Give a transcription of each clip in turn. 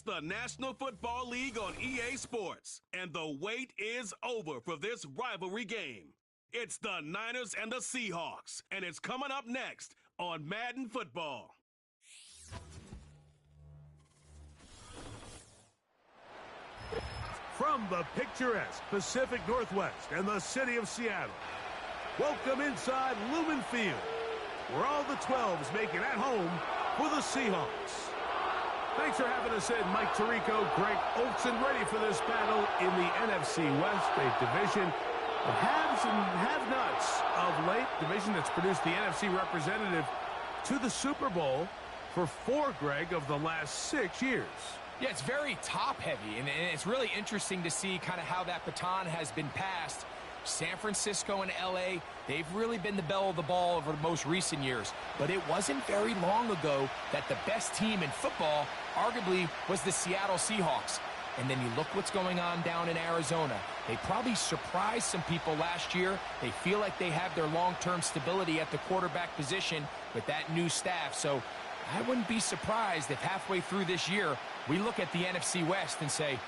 the National Football League on EA Sports, and the wait is over for this rivalry game. It's the Niners and the Seahawks, and it's coming up next on Madden Football. From the picturesque Pacific Northwest and the city of Seattle, welcome inside Lumen Field, where all the 12s make it at home for the Seahawks. Thanks for having us in, Mike Tirico, Greg Olson, ready for this battle in the NFC West, a division of haves and have-nots of late, division that's produced the NFC representative to the Super Bowl for 4, Greg, of the last 6 years. Yeah, it's very top-heavy, and it's really interesting to see kind of how that baton has been passed. San Francisco and L.A., they've really been the belle of the ball over the most recent years. But it wasn't very long ago that the best team in football arguably was the Seattle Seahawks. And then you look what's going on down in Arizona. They probably surprised some people last year. They feel like they have their long-term stability at the quarterback position with that new staff. So I wouldn't be surprised if halfway through this year, we look at the NFC West and say,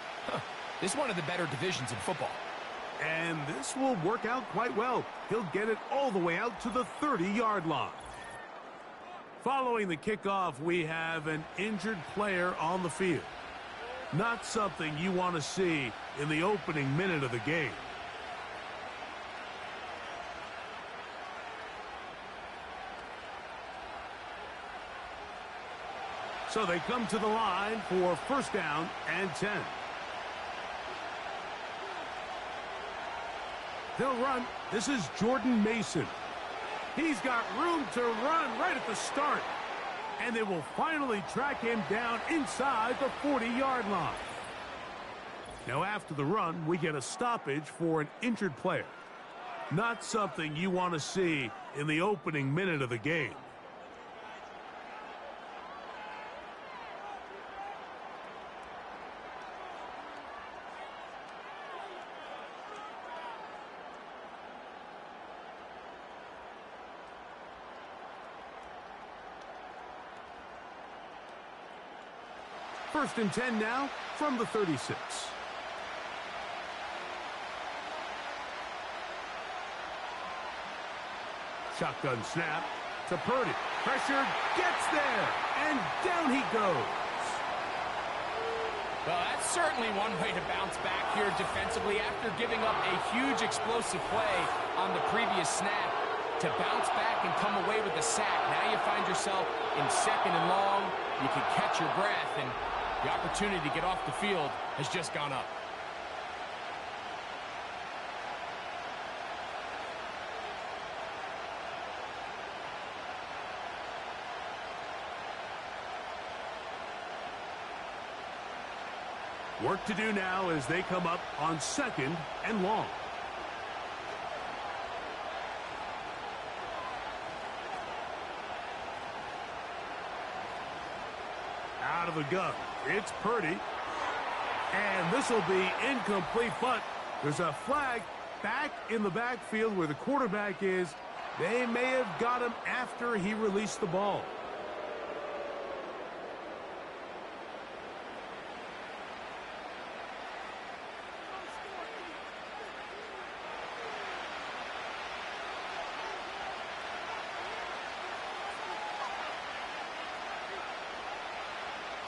this is one of the better divisions in football. And this will work out quite well. He'll get it all the way out to the 30-yard line. Following the kickoff, we have an injured player on the field. Not something you want to see in the opening minute of the game. So they come to the line for first down and 10. They'll run. This is Jordan Mason. He's got room to run right at the start. And they will finally track him down inside the 40-yard line. Now after the run, we get a stoppage for an injured player. Not something you want to see in the opening minute of the game. First and 10 now from the 36. Shotgun snap to Purdy. Pressure gets there, and down he goes. Well, that's certainly one way to bounce back here defensively after giving up a huge explosive play on the previous snap. To bounce back and come away with a sack, now you find yourself in second and long. You can catch your breath, and the opportunity to get off the field has just gone up. Work to do now as they come up on second and long. Out of the gun, it's Purdy. And this will be incomplete, but there's a flag back in the backfield where the quarterback is. They may have got him after he released the ball.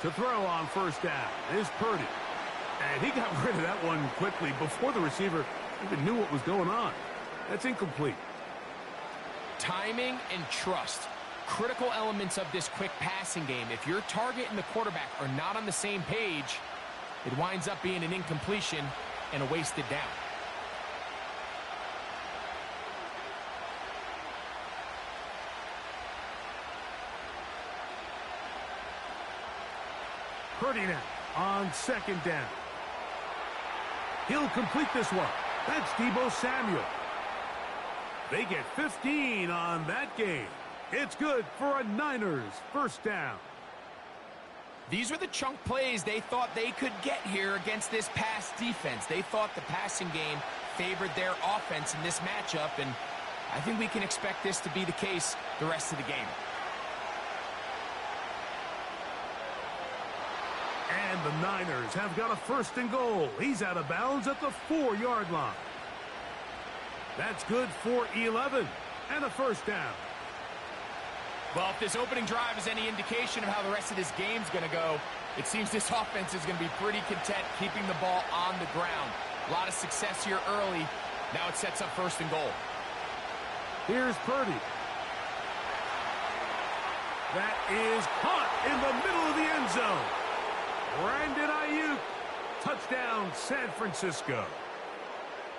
To throw on first down is Purdy. And he got rid of that one quickly before the receiver even knew what was going on. That's incomplete. Timing and trust. Critical elements of this quick passing game. If your target and the quarterback are not on the same page, it winds up being an incompletion and a wasted down. Purdy now on second down. He'll complete this one. That's Deebo Samuel. They get 15 on that game. It's good for a Niners first down. These were the chunk plays they thought they could get here against this pass defense. They thought the passing game favored their offense in this matchup, and I think we can expect this to be the case the rest of the game. And And the Niners have got a 1st and goal. He's out of bounds at the 4-yard line. That's good for 11 and a 1st down. Well, if this opening drive is any indication of how the rest of this game's going to go, it seems this offense is going to be pretty content keeping the ball on the ground. A lot of success here early. Now it sets up 1st and goal. Here's Purdy. That is caught in the middle of the end zone. Brandon Ayuk. Touchdown, San Francisco.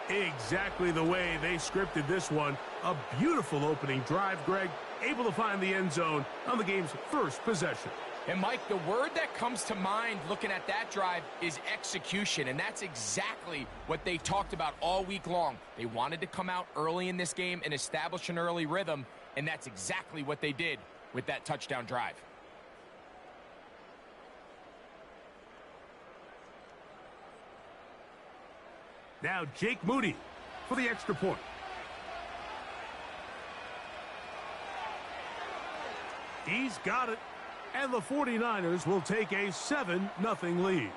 Exactly the way they scripted this one. A beautiful opening drive, Greg. Able to find the end zone on the game's 1st possession. And, Mike, the word that comes to mind looking at that drive is execution, and that's exactly what they talked about all week long. They wanted to come out early in this game and establish an early rhythm, and that's exactly what they did with that touchdown drive. Now Jake Moody for the extra point. He's got it. And the 49ers will take a 7-0 lead.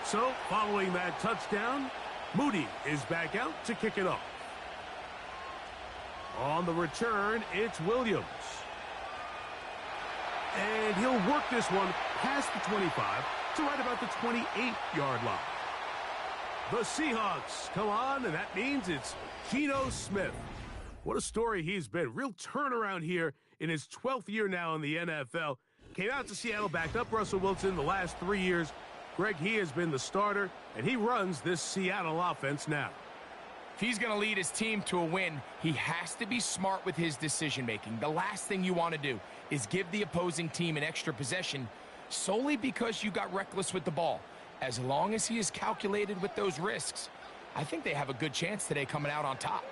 So, following that touchdown, Moody is back out to kick it off. On the return, it's Williams. And he'll work this one past the 25 to right about the 28-yard line. The Seahawks come on, and that means it's Geno Smith. What a story he's been. Real turnaround here in his 12th year now in the NFL. Came out to Seattle, backed up Russell Wilson the last 3 years. Greg, he has been the starter, and he runs this Seattle offense now. If he's going to lead his team to a win, he has to be smart with his decision-making. The last thing you want to do is give the opposing team an extra possession solely because you got reckless with the ball. As long as he is calculated with those risks, I think they have a good chance today coming out on top.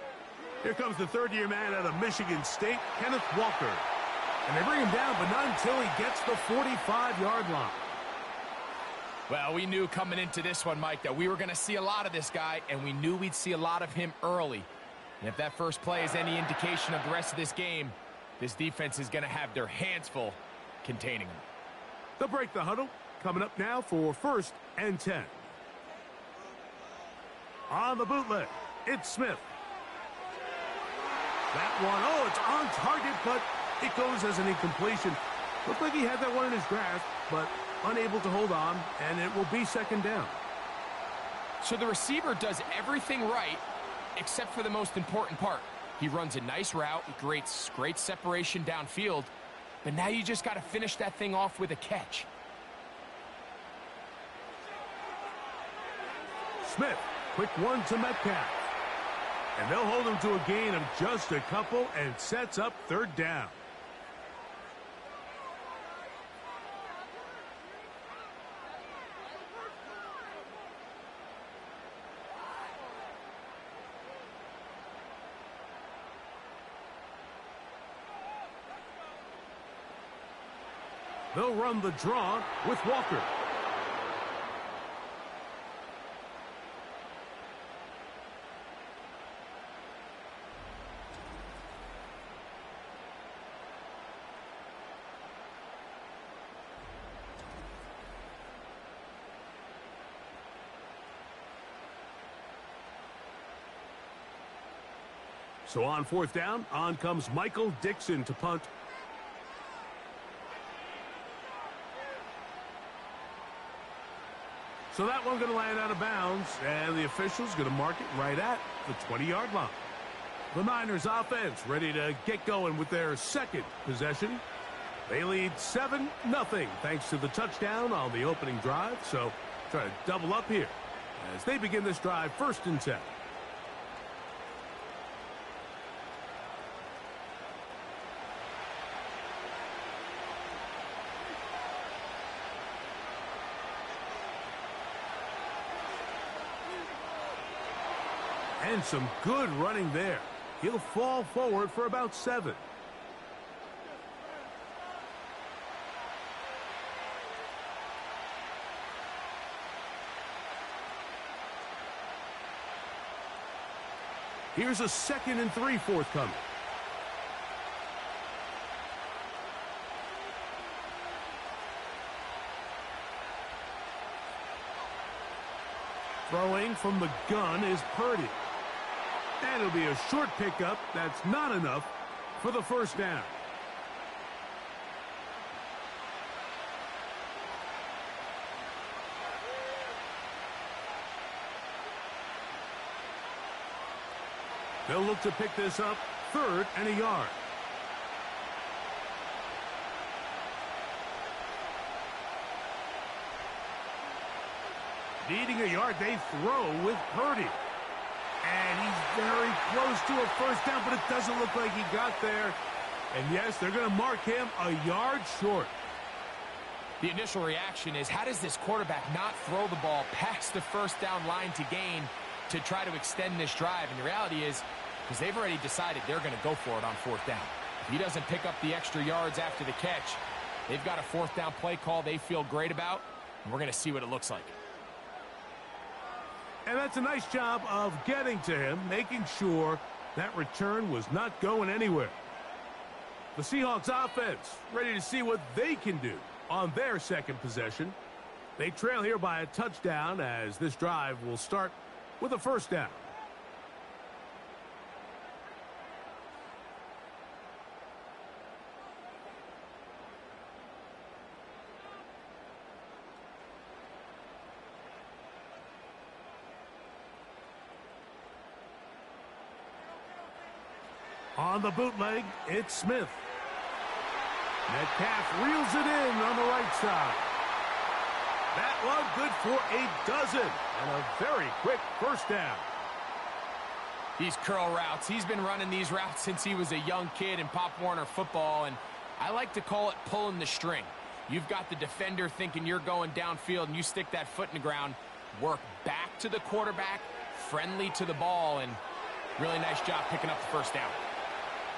Here comes the 3rd-year man out of Michigan State, Kenneth Walker. And they bring him down, but not until he gets the 45-yard line. Well, we knew coming into this one, Mike, that we were going to see a lot of this guy, and we knew we'd see a lot of him early. And if that first play is any indication of the rest of this game, this defense is going to have their hands full containing him. They'll break the huddle. Coming up now for 1st and 10. On the bootleg, it's Smith. That one, it's on target, but it goes as an incompletion. Looked like he had that one in his grasp, but unable to hold on, and it will be 2nd down. So the receiver does everything right except for the most important part. He runs a nice route, creates great separation downfield, but now you just got to finish that thing off with a catch. Smith, quick one to Metcalf. And they'll hold him to a gain of just a couple and sets up 3rd down. They'll run the draw with Walker. So on 4th down, on comes Michael Dixon to punt. So that one going to land out of bounds, and the official's going to mark it right at the 20-yard line. The Niners offense ready to get going with their 2nd possession. They lead 7-0 thanks to the touchdown on the opening drive. So try to double up here as they begin this drive 1st and 10. And some good running there. He'll fall forward for about 7. Here's a 2nd and 3 forthcoming. Throwing from the gun is Purdy. And it'll be a short pickup. That's not enough for the first down. They'll look to pick this up, 3rd and a yard. Needing a yard, they throw with Purdy. And he's very close to a first down, but it doesn't look like he got there. And yes, they're going to mark him a yard short. The initial reaction is, how does this quarterback not throw the ball past the first down line to gain to try to extend this drive? And the reality is, because they've already decided they're going to go for it on 4th down. If he doesn't pick up the extra yards after the catch, they've got a 4th down play call they feel great about, and we're going to see what it looks like. And that's a nice job of getting to him, making sure that return was not going anywhere. The Seahawks offense ready to see what they can do on their second possession. They trail here by a touchdown as this drive will start with a first down. On the bootleg, it's Smith. Metcalf reels it in on the right side. That one good for a dozen and a very quick first down. These curl routes, he's been running these routes since he was a young kid in Pop Warner football, and I like to call it pulling the string. You've got the defender thinking you're going downfield, and you stick that foot in the ground, work back to the quarterback, friendly to the ball, and really nice job picking up the first down.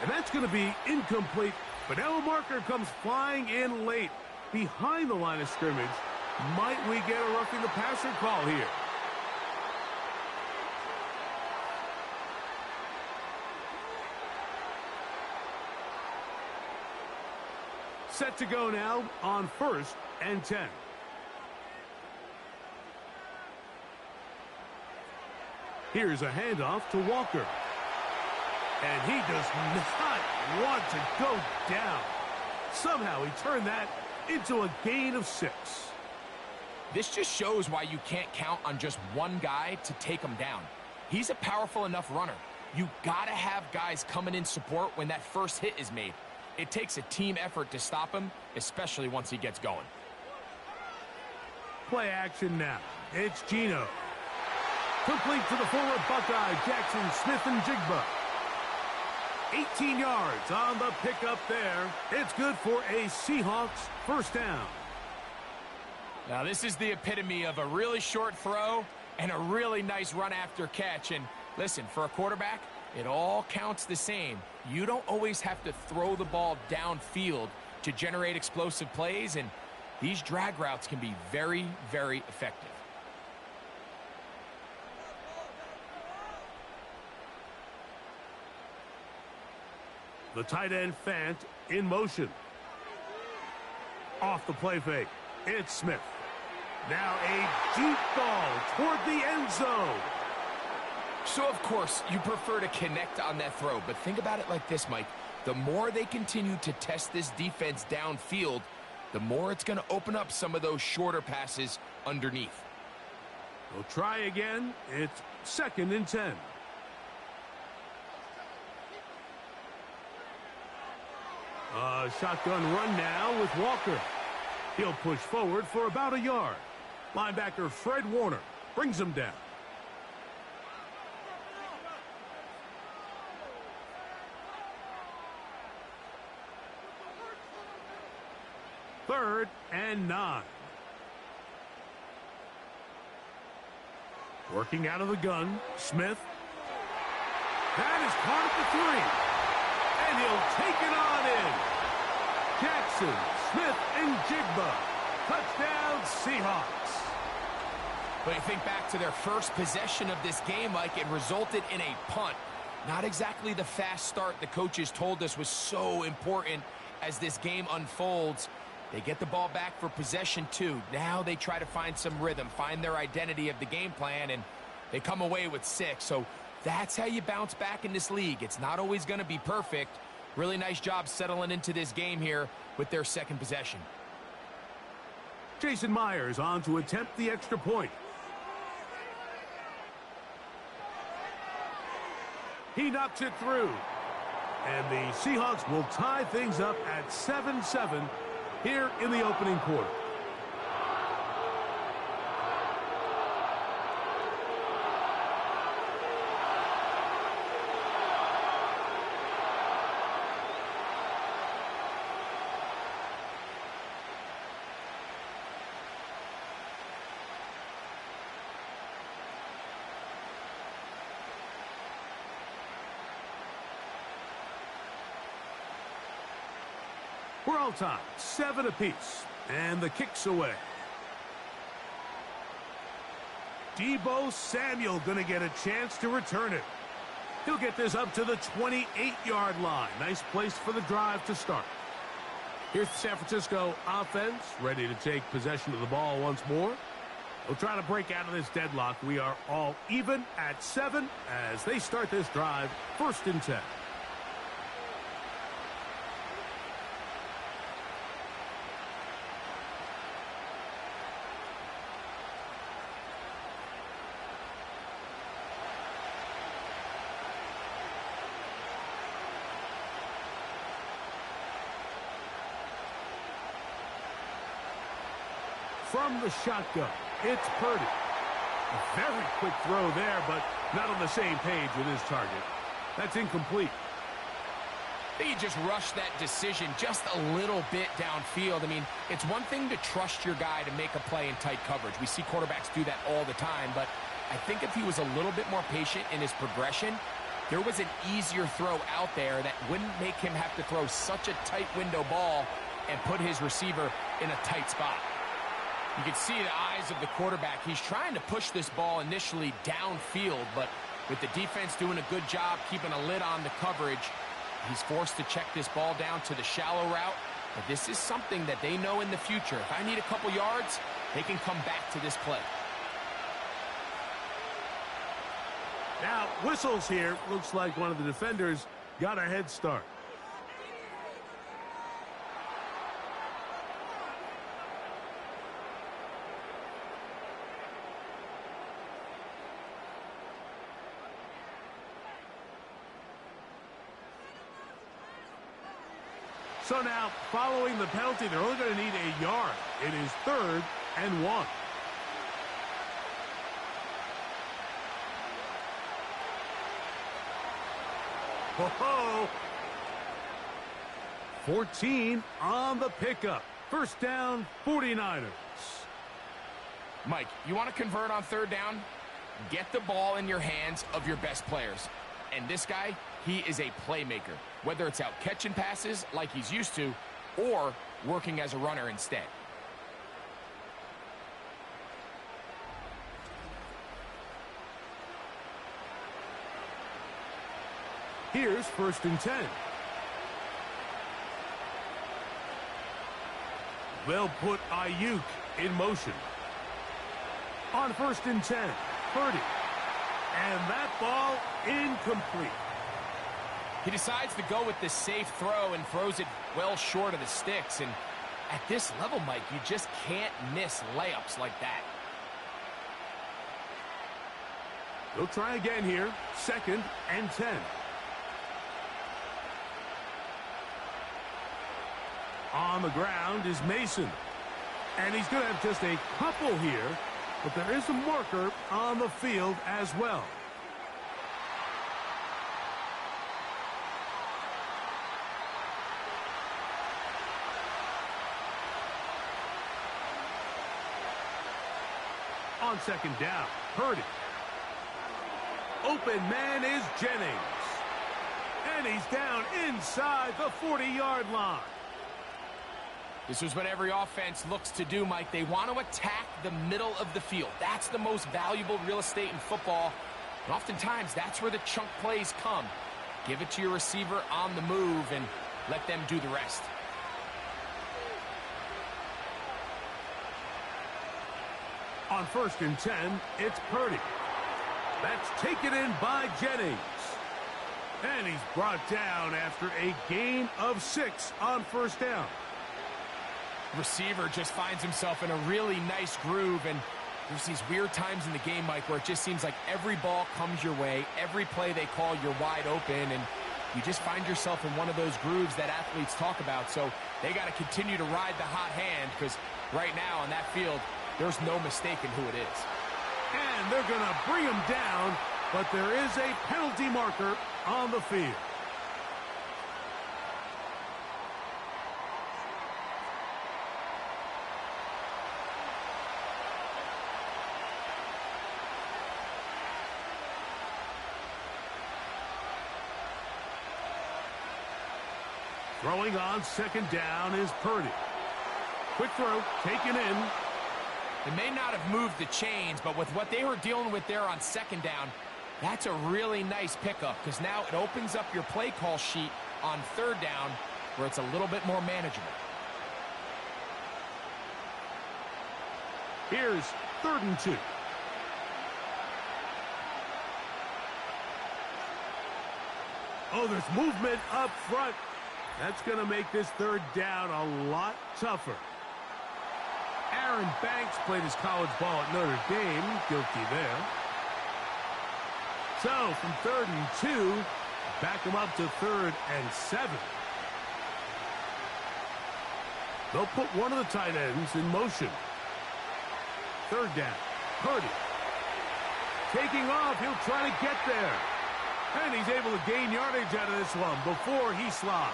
And that's going to be incomplete. But now a marker comes flying in late behind the line of scrimmage. Might we get a roughing the passer call here? Set to go now on 1st and 10. Here's a handoff to Walker. And he does not want to go down. Somehow he turned that into a gain of 6. This just shows why you can't count on just one guy to take him down. He's a powerful enough runner. You got to have guys coming in support when that first hit is made. It takes a team effort to stop him, especially once he gets going. Play action now. It's Geno. Complete to the forward Buckeye, Jackson Smith-Njigba. 18 yards on the pickup there. It's good for a Seahawks first down. Now this is the epitome of a really short throw and a really nice run after catch. And listen, for a quarterback, it all counts the same. You don't always have to throw the ball downfield to generate explosive plays, and these drag routes can be very, very effective. The tight end Fant in motion. Off the play fake. It's Smith. Now a deep ball toward the end zone. So, of course, you prefer to connect on that throw, but think about it like this, Mike. The more they continue to test this defense downfield, the more it's going to open up some of those shorter passes underneath. We'll try again. It's 2nd and 10. A shotgun run now with Walker. He'll push forward for about a yard. Linebacker Fred Warner brings him down. Third and 9. Working out of the gun, Smith. That is caught at the 3. And he'll take it on in. Jackson, Smith, and Jigba. Touchdown, Seahawks. But you think back to their first possession of this game, Mike, it resulted in a punt. Not exactly the fast start the coaches told us was so important as this game unfolds. They get the ball back for possession 2. Now they try to find some rhythm, find their identity of the game plan, and they come away with 6. So that's how you bounce back in this league. It's not always going to be perfect. Really nice job settling into this game here with their second possession. Jason Myers on to attempt the extra point. He knocks it through. And the Seahawks will tie things up at 7-7 here in the opening quarter. We're all tied, 7 apiece, and the kick's away. Deebo Samuel gonna get a chance to return it. He'll get this up to the 28-yard line. Nice place for the drive to start. Here's the San Francisco offense, ready to take possession of the ball once more. They'll try to break out of this deadlock. We are all even at 7 as they start this drive, 1st and 10. From the shotgun, it's Purdy. A very quick throw there, but not on the same page with his target. That's incomplete. He just rushed that decision just a little bit downfield. I mean, it's one thing to trust your guy to make a play in tight coverage. We see quarterbacks do that all the time, but I think if he was a little bit more patient in his progression, there was an easier throw out there that wouldn't make him have to throw such a tight window ball and put his receiver in a tight spot. You can see the eyes of the quarterback. He's trying to push this ball initially downfield, but with the defense doing a good job keeping a lid on the coverage, he's forced to check this ball down to the shallow route. But this is something that they know in the future. If I need a couple yards, they can come back to this play. Now, whistles here. Looks like one of the defenders got a head start. So now, following the penalty, they're only going to need a yard. It is 3rd and 1. Ho-ho! 14 on the pickup. 1st down, 49ers. Mike, you want to convert on 3rd down? Get the ball in your hands of your best players. And this guy, he is a playmaker, whether it's out catching passes like he's used to or working as a runner instead. Here's 1st and 10. They'll put Ayuk in motion. On 1st and 10, Purdy. And that ball incomplete. He decides to go with the safe throw and throws it well short of the sticks. And at this level, Mike, you just can't miss layups like that. They'll try again here. 2nd and 10. On the ground is Mason. And he's going to have just a couple here, but there is a marker on the field as well. On 2nd down, Purdy. Open man is Jennings. And he's down inside the 40-yard line. This is what every offense looks to do, Mike. They want to attack the middle of the field. That's the most valuable real estate in football. And oftentimes, that's where the chunk plays come. Give it to your receiver on the move and let them do the rest. On 1st and 10, it's Purdy. That's taken in by Jennings. And he's brought down after a gain of 6 on 1st down. Receiver just finds himself in a really nice groove, and there's these weird times in the game, Mike, where it just seems like every ball comes your way, every play they call, you're wide open, and you just find yourself in one of those grooves that athletes talk about. So they got to continue to ride the hot hand, because right now on that field, there's no mistaking who it is. And they're going to bring him down, but there is a penalty marker on the field. Throwing on 2nd down is Purdy. Quick throw, taken in. They may not have moved the chains, but with what they were dealing with there on 2nd down, that's a really nice pickup, because now it opens up your play call sheet on 3rd down where it's a little bit more manageable. Here's 3rd and 2. Oh, there's movement up front. That's going to make this 3rd down a lot tougher. Aaron Banks played his college ball at Notre Dame. Guilty there. So, from 3rd and 2, back him up to 3rd and 7. They'll put one of the tight ends in motion. 3rd down. Purdy. Taking off. He'll try to get there. And he's able to gain yardage out of this one before he slides.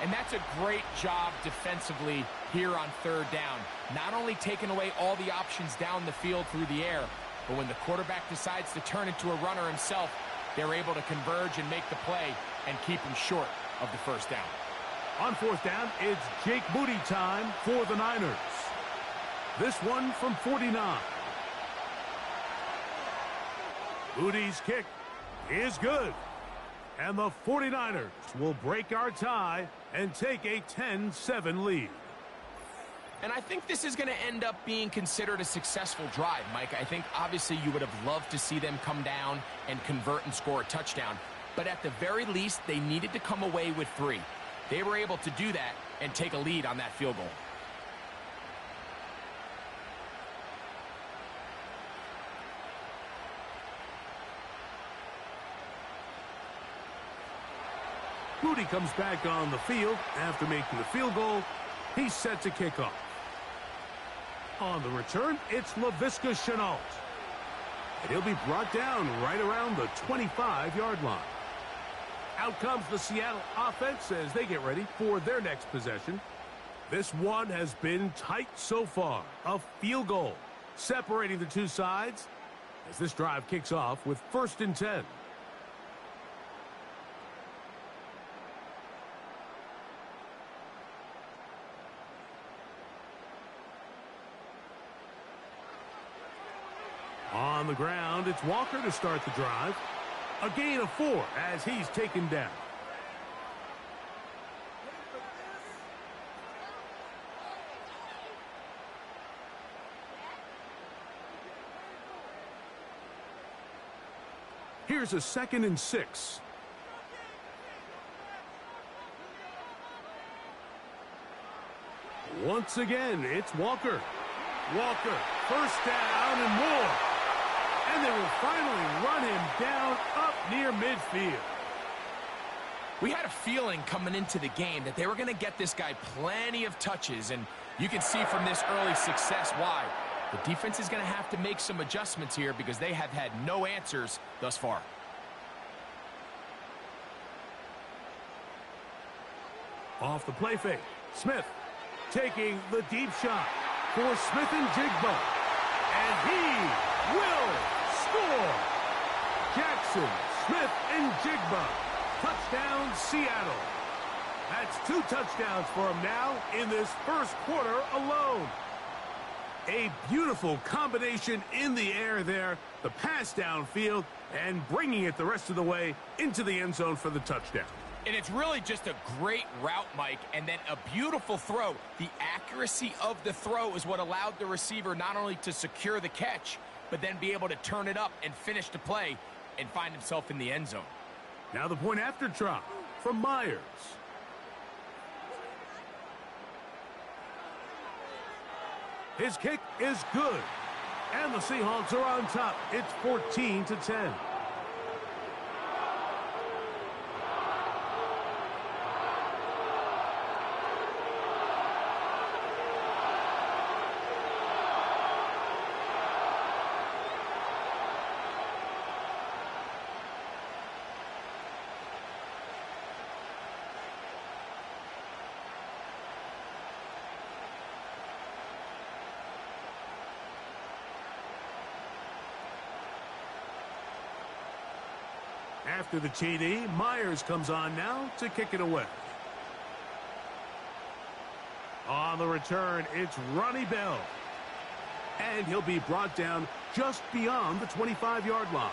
And that's a great job defensively here on 3rd down. Not only taking away all the options down the field through the air, but when the quarterback decides to turn into a runner himself, they're able to converge and make the play and keep him short of the 1st down. On 4th down, it's Jake Moody time for the Niners. This one from 49. Moody's kick is good. And the 49ers will break our tie and take a 10-7 lead. And I think this is going to end up being considered a successful drive, Mike. I think obviously you would have loved to see them come down and convert and score a touchdown. But at the very least, they needed to come away with 3. They were able to do that and take a lead on that field goal. Moody comes back on the field after making the field goal. He's set to kick off. On the return, it's Laviska Shenault. And he'll be brought down right around the 25-yard line. Out comes the Seattle offense as they get ready for their next possession. This one has been tight so far. A field goal separating the two sides as this drive kicks off with 1st and 10. On the ground, it's Walker to start the drive. A gain of 4 as he's taken down. Here's a 2nd and 6. Once again, it's Walker. Walker, 1st down and more. And they will finally run him down up near midfield. We had a feeling coming into the game that they were going to get this guy plenty of touches, and you can see from this early success why. The defense is going to have to make some adjustments here because they have had no answers thus far. Off the play fake, Smith taking the deep shot for Smith and Jigba. And he will score. Jackson, Smith, and Jigba Touchdown, Seattle. That's 2 touchdowns for him now in this first quarter alone. A beautiful combination in the air there, the pass downfield, and bringing it the rest of the way into the end zone for the touchdown. And it's really just a great route, Mike, and then a beautiful throw. The accuracy of the throw is what allowed the receiver not only to secure the catch, but then be able to turn it up and finish the play and find himself in the end zone. Now the point after try from Myers. His kick is good. And the Seahawks are on top. It's 14-10. After the TD, Myers comes on now to kick it away. On the return, it's Ronnie Bell. And he'll be brought down just beyond the 25-yard line.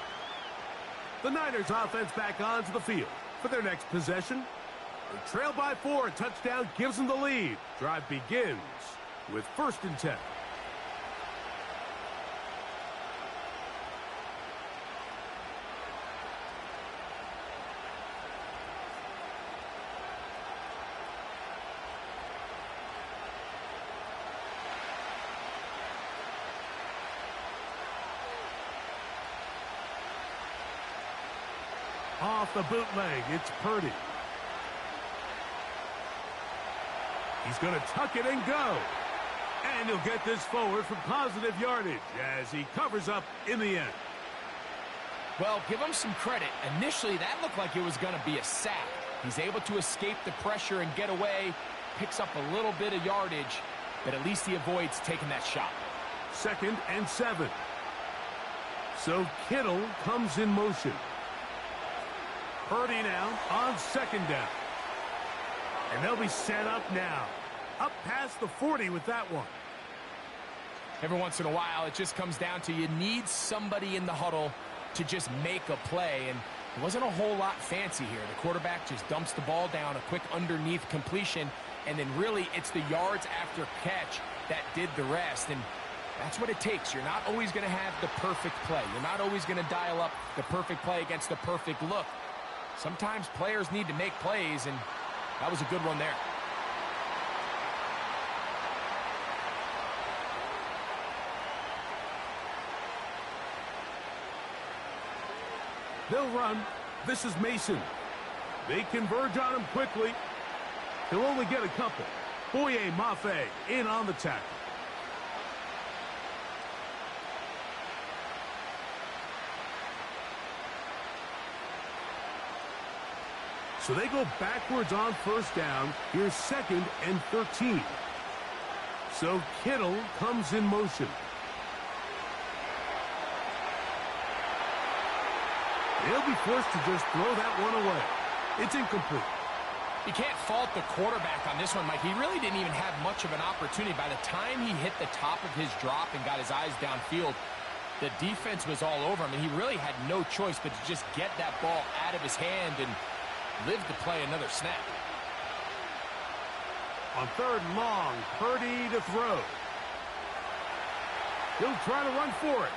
The Niners offense back onto the field for their next possession. They trail by 4. A touchdown gives them the lead. Drive begins with 1st and 10. Off the bootleg, it's Purdy. He's going to tuck it and go. And he'll get this forward for positive yardage as he covers up in the end. Well, give him some credit. Initially, that looked like it was going to be a sack. He's able to escape the pressure and get away, picks up a little bit of yardage, but at least he avoids taking that shot. 2nd and 7. So Kittle comes in motion. Purdy now on 2nd down. And they'll be set up now. Up past the 40 with that one. Every once in a while, it just comes down to you need somebody in the huddle to just make a play. And it wasn't a whole lot fancy here. The quarterback just dumps the ball down, a quick underneath completion, and then really it's the yards after catch that did the rest. And that's what it takes. You're not always going to have the perfect play. You're not always going to dial up the perfect play against the perfect look. Sometimes players need to make plays, and that was a good one there. They'll run. This is Mason. They converge on him quickly. He'll only get a couple. Boye Mafe in on the tackle. So they go backwards on 1st down. Here's 2nd and 13. So Kittle comes in motion. They'll be forced to just throw that one away. It's incomplete. You can't fault the quarterback on this one, Mike. He really didn't even have much of an opportunity. By the time he hit the top of his drop and got his eyes downfield, the defense was all over him, and he really had no choice but to just get that ball out of his hand and live to play another snap. On 3rd and long, Purdy to throw. He'll try to run for it.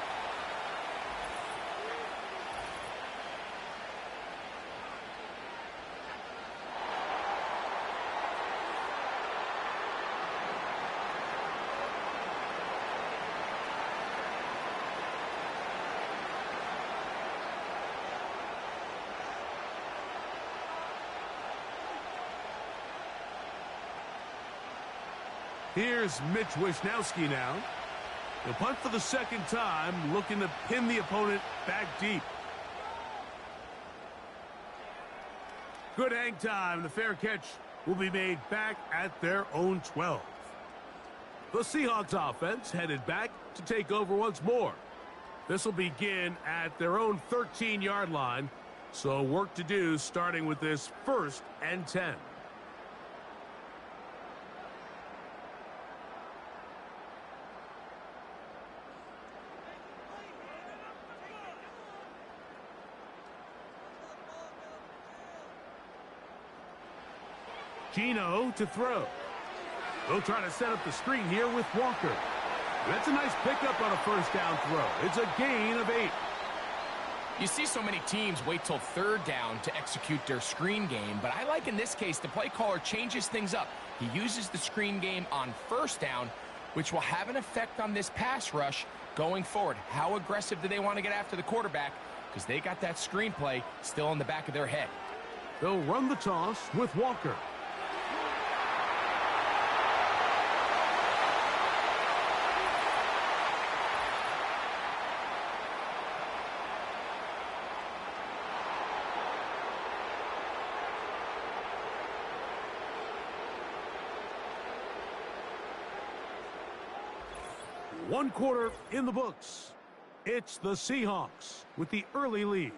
Here's Mitch Wisnowski now. He'll punt for the 2nd time, looking to pin the opponent back deep. Good hang time. The fair catch will be made back at their own 12. The Seahawks offense headed back to take over once more. This will begin at their own 13-yard line. So work to do starting with this 1st and 10. Gino to throw. They'll try to set up the screen here with Walker. That's a nice pickup on a first down throw. It's a gain of 8. You see so many teams wait till 3rd down to execute their screen game, but I like in this case the play caller changes things up. He uses the screen game on 1st down, which will have an effect on this pass rush going forward. How aggressive do they want to get after the quarterback? Because they got that screen play still in the back of their head. They'll run the toss with Walker. One quarter in the books. It's the Seahawks with the early lead.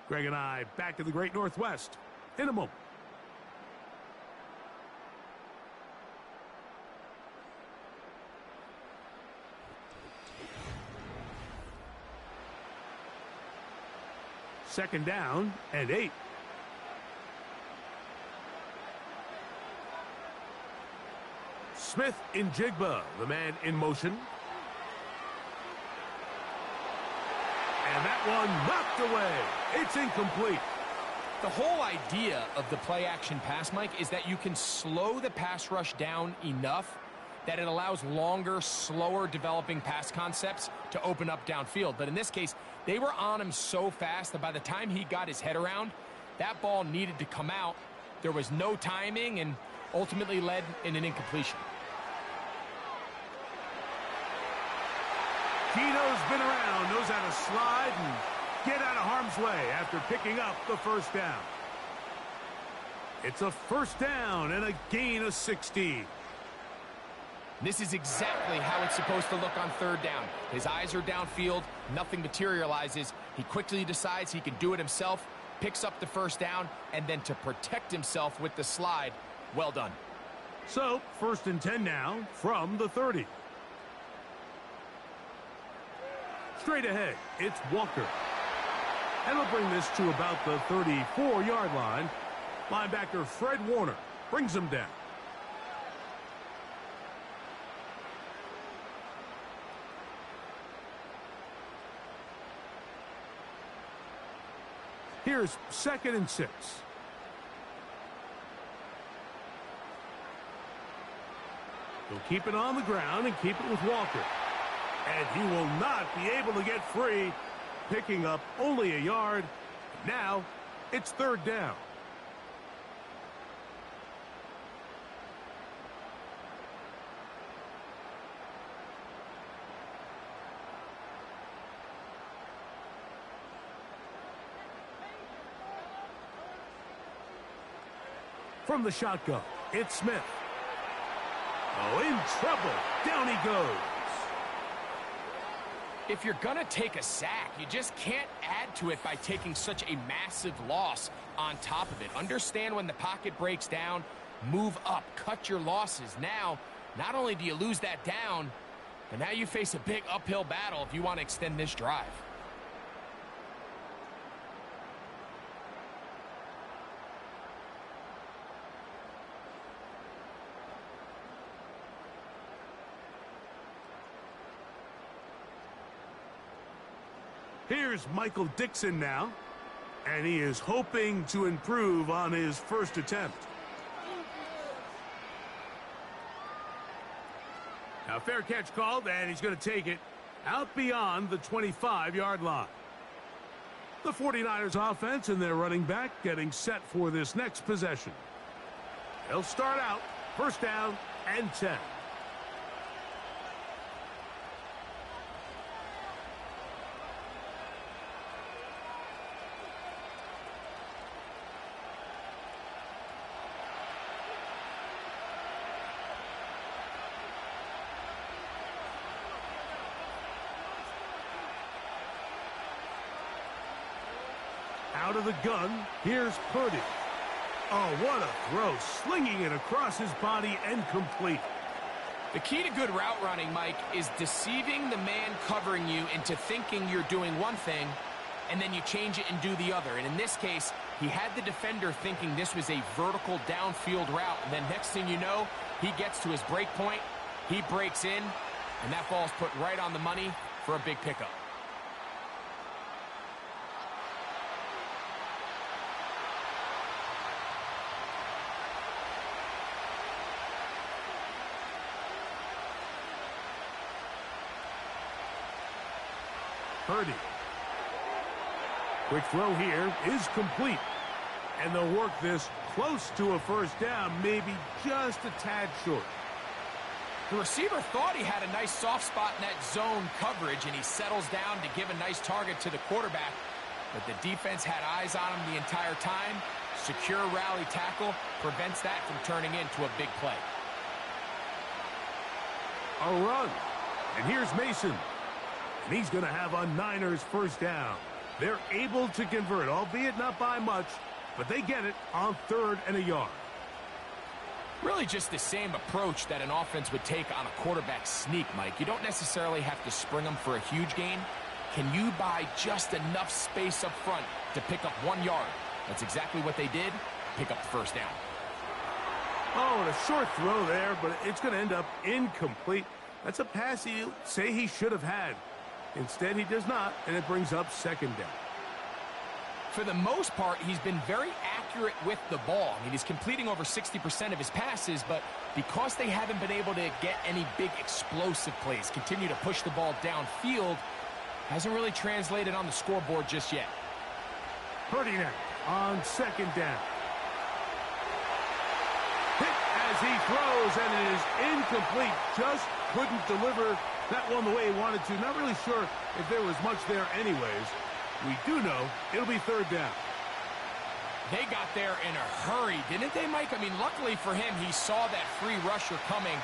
Greg and I back in the Great Northwest in a moment. Second down and 8. Smith in Jigba, the man in motion. And that one knocked away. It's incomplete. The whole idea of the play-action pass, Mike, is that you can slow the pass rush down enough that it allows longer, slower developing pass concepts to open up downfield. But in this case, they were on him so fast that by the time he got his head around, that ball needed to come out. There was no timing and ultimately led in an incompletion. Gino's been around, knows how to slide and get out of harm's way after picking up the first down. It's a first down and a gain of 16. This is exactly how it's supposed to look on 3rd down. His eyes are downfield, nothing materializes. He quickly decides he can do it himself, picks up the first down, and then to protect himself with the slide, well done. So, 1st and 10 now from the 30. Straight ahead, it's Walker. And he'll bring this to about the 34-yard line. Linebacker Fred Warner brings him down. Here's 2nd and 6. He'll keep it on the ground and keep it with Walker. And he will not be able to get free, picking up only a yard. Now, it's 3rd down. From the shotgun, it's Smith. Oh, in trouble. Down he goes. If you're going to take a sack, you just can't add to it by taking such a massive loss on top of it. Understand when the pocket breaks down, move up, cut your losses. Now, not only do you lose that down, but now you face a big uphill battle if you want to extend this drive. Here's Michael Dixon now, and he is hoping to improve on his first attempt. Now, fair catch called, and he's going to take it out beyond the 25-yard line. The 49ers offense and their running back getting set for this next possession. They'll start out 1st down and 10. Out Out of the gun, here's Purdy. Oh, what a throw. Slinging it across his body and complete. The key to good route running, Mike, is deceiving the man covering you into thinking you're doing one thing, and then you change it and do the other. And in this case, he had the defender thinking this was a vertical downfield route. And then next thing you know, he gets to his break point, he breaks in, and that ball's put right on the money for a big pickup. Purdy. Quick throw here is complete. And they'll work this close to a first down, maybe just a tad short. The receiver thought he had a nice soft spot in that zone coverage, and he settles down to give a nice target to the quarterback. But the defense had eyes on him the entire time. Secure rally tackle prevents that from turning into a big play. A run. And here's Mason. And he's going to have a Niners first down. They're able to convert, albeit not by much, but they get it on 3rd and a yard. Really just the same approach that an offense would take on a quarterback sneak, Mike. You don't necessarily have to spring them for a huge gain. Can you buy just enough space up front to pick up 1 yard? That's exactly what they did. Pick up the first down. Oh, and a short throw there, but it's going to end up incomplete. That's a pass he'll say he should have had. Instead, he does not, and it brings up 2nd down. For the most part, he's been very accurate with the ball. I mean, he's completing over 60% of his passes, but because they haven't been able to get any big explosive plays, continue to push the ball downfield, hasn't really translated on the scoreboard just yet. Purdy now on 2nd down. Hit as he throws, and it is incomplete. Just couldn't deliver that one the way he wanted to. Not really sure if there was much there anyways. We do know it'll be 3rd down. They got there in a hurry, didn't they, Mike? I mean, luckily for him, he saw that free rusher coming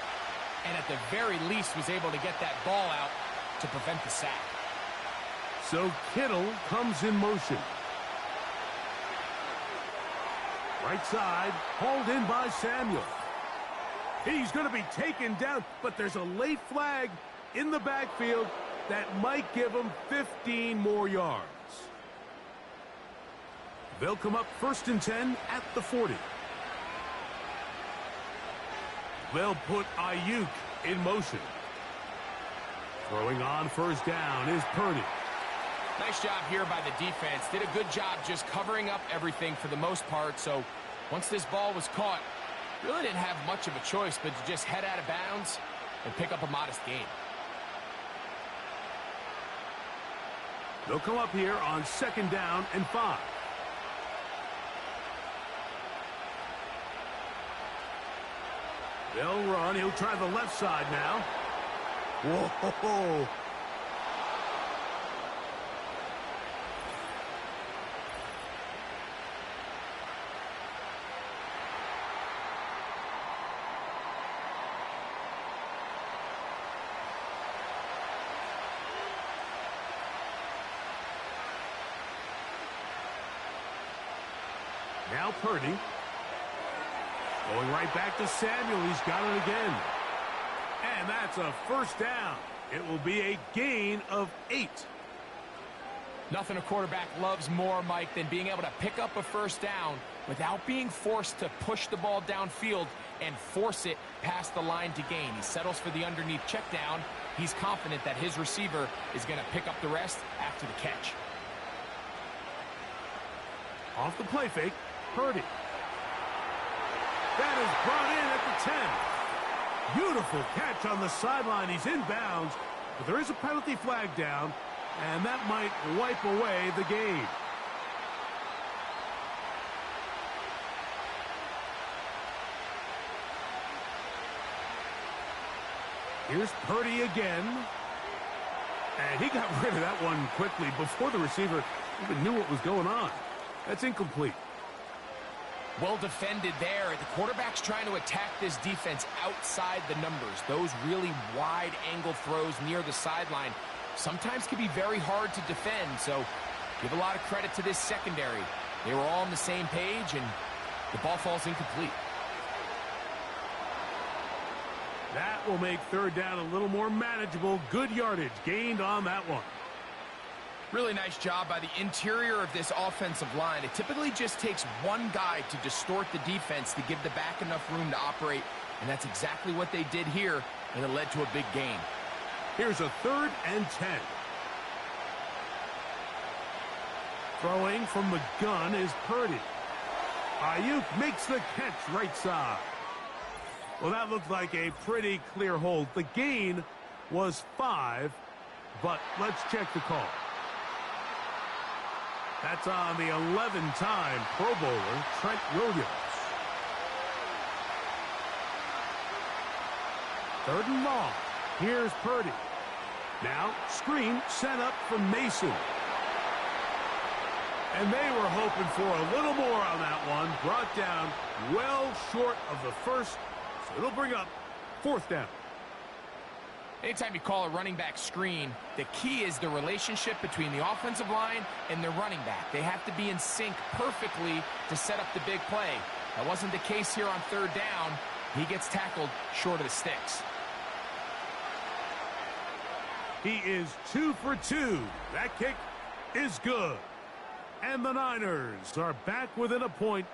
and at the very least was able to get that ball out to prevent the sack. So Kittle comes in motion. Right side, hauled in by Samuel. He's going to be taken down, but there's a late flag in the backfield that might give him 15 more yards. They'll come up 1st and 10 at the 40. They'll put Ayuk in motion. Throwing on 1st down is Purdy. Nice job here by the defense. Did a good job just covering up everything for the most part. So once this ball was caught, really didn't have much of a choice but to just head out of bounds and pick up a modest gain. They'll come up here on 2nd down and 5. They'll run. He'll try the left side now. Whoa. Now Purdy. Going right back to Samuel. He's got it again. And that's a first down. It will be a gain of 8. Nothing a quarterback loves more, Mike, than being able to pick up a first down without being forced to push the ball downfield and force it past the line to gain. He settles for the underneath check down. He's confident that his receiver is going to pick up the rest after the catch. Off the play fake, Purdy. That is brought in at the 10. Beautiful catch on the sideline. He's in bounds, but there is a penalty flag down, and that might wipe away the game. Here's Purdy again. And he got rid of that one quickly before the receiver even knew what was going on. That's incomplete. Well defended there. The quarterback's trying to attack this defense outside the numbers. Those really wide angle throws near the sideline sometimes can be very hard to defend. So Give a lot of credit to this secondary. They were all on the same page, and the ball falls incomplete. That will make third down a little more manageable. Good yardage gained on that one. Really nice job by the interior of this offensive line. It typically just takes one guy to distort the defense to give the back enough room to operate, and that's exactly what they did here, and it led to a big gain. Here's a 3rd and 10. Throwing from the gun is Purdy. Ayuk makes the catch right side. Well, that looked like a pretty clear hold. The gain was 5, but let's check the call. That's on the 11-time Pro Bowler, Trent Williams. 3rd and long. Here's Purdy. Now, screen sent up from Mason. And they were hoping for a little more on that one. Brought down well short of the first, so it'll bring up 4th down. Anytime you call a running back screen, the key is the relationship between the offensive line and the running back. They have to be in sync perfectly to set up the big play. That wasn't the case here on 3rd down. He gets tackled short of the sticks. He is 2 for 2. That kick is good. And the Niners are back within a point.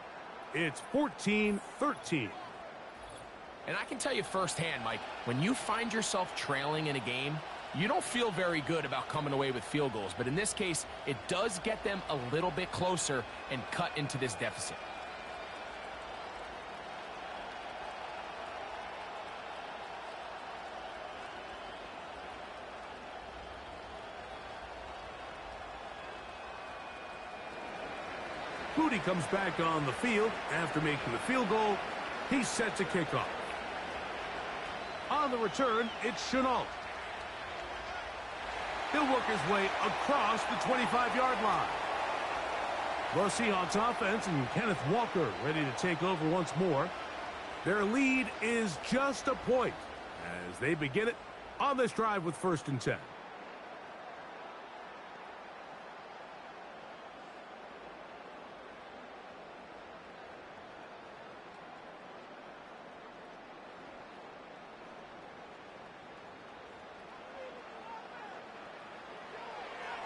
It's 14-13. And I can tell you firsthand, Mike, when you find yourself trailing in a game, you don't feel very good about coming away with field goals. But in this case, it does get them a little bit closer and cut into this deficit. Moody comes back on the field after making the field goal. He's set to kick off. On the return, it's Chenault. He'll work his way across the 25-yard line. The Seahawks offense and Kenneth Walker ready to take over once more. Their lead is just a point as they begin it on this drive with 1st and 10.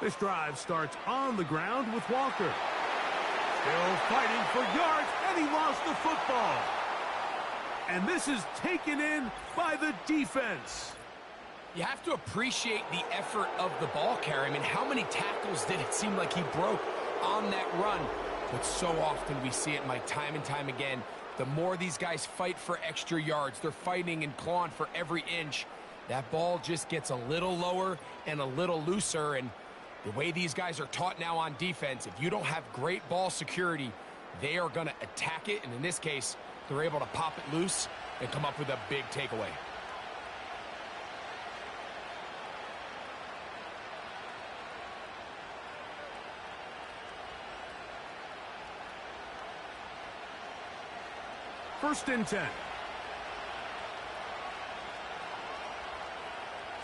This drive starts on the ground with Walker. Still fighting for yards, and he lost the football. And this is taken in by the defense. You have to appreciate the effort of the ball carrier. I mean, how many tackles did it seem like he broke on that run? But so often we see it, Mike, time and time again. The more these guys fight for extra yards, they're fighting and clawing for every inch. That ball just gets a little lower and a little looser, and the way these guys are taught now on defense, if you don't have great ball security, they are going to attack it. And in this case, they're able to pop it loose and come up with a big takeaway. First and 10.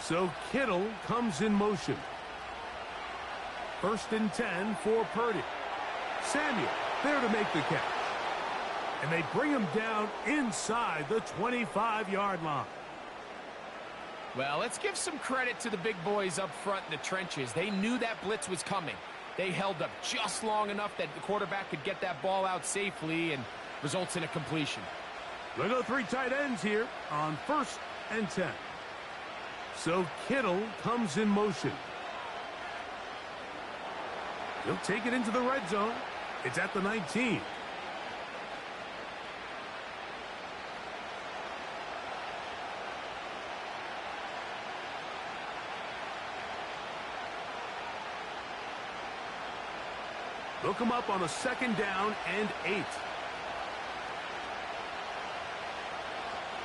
So Kittle comes in motion. 1st and 10 for Purdy. Samuel there to make the catch. And they bring him down inside the 25-yard line. Well, let's give some credit to the big boys up front in the trenches. They knew that blitz was coming. They held up just long enough that the quarterback could get that ball out safely, and results in a completion. We'll go 3 tight ends here on 1st and 10. So Kittle comes in motion. He'll take it into the red zone. It's at the 19. They'll come up on a 2nd down and 8.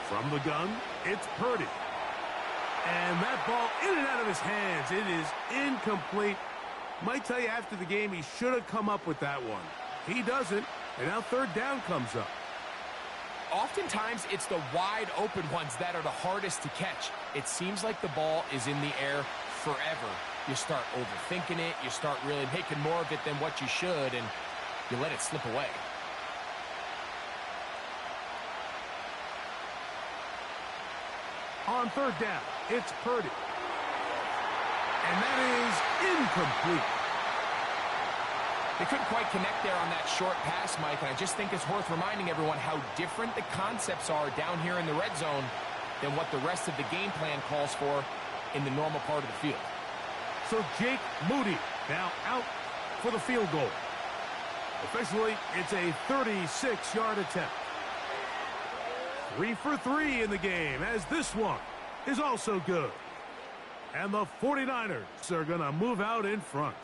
From the gun, it's Purdy. And that ball in and out of his hands. It is incomplete. Might tell you after the game he should have come up with that one. He doesn't, and now 3rd down comes up. Oftentimes, it's the wide open ones that are the hardest to catch. It seems like the ball is in the air forever. you start overthinking it, you start really making more of it than what you should, and you let it slip away. On third down, it's Purdy. And that is incomplete. They couldn't quite connect there on that short pass, Mike, and I just think it's worth reminding everyone how different the concepts are down here in the red zone than what the rest of the game plan calls for in the normal part of the field. So Jake Moody now out for the field goal. Officially, it's a 36-yard attempt. 3 for 3 in the game, as this one is also good. And the 49ers are going to move out in front.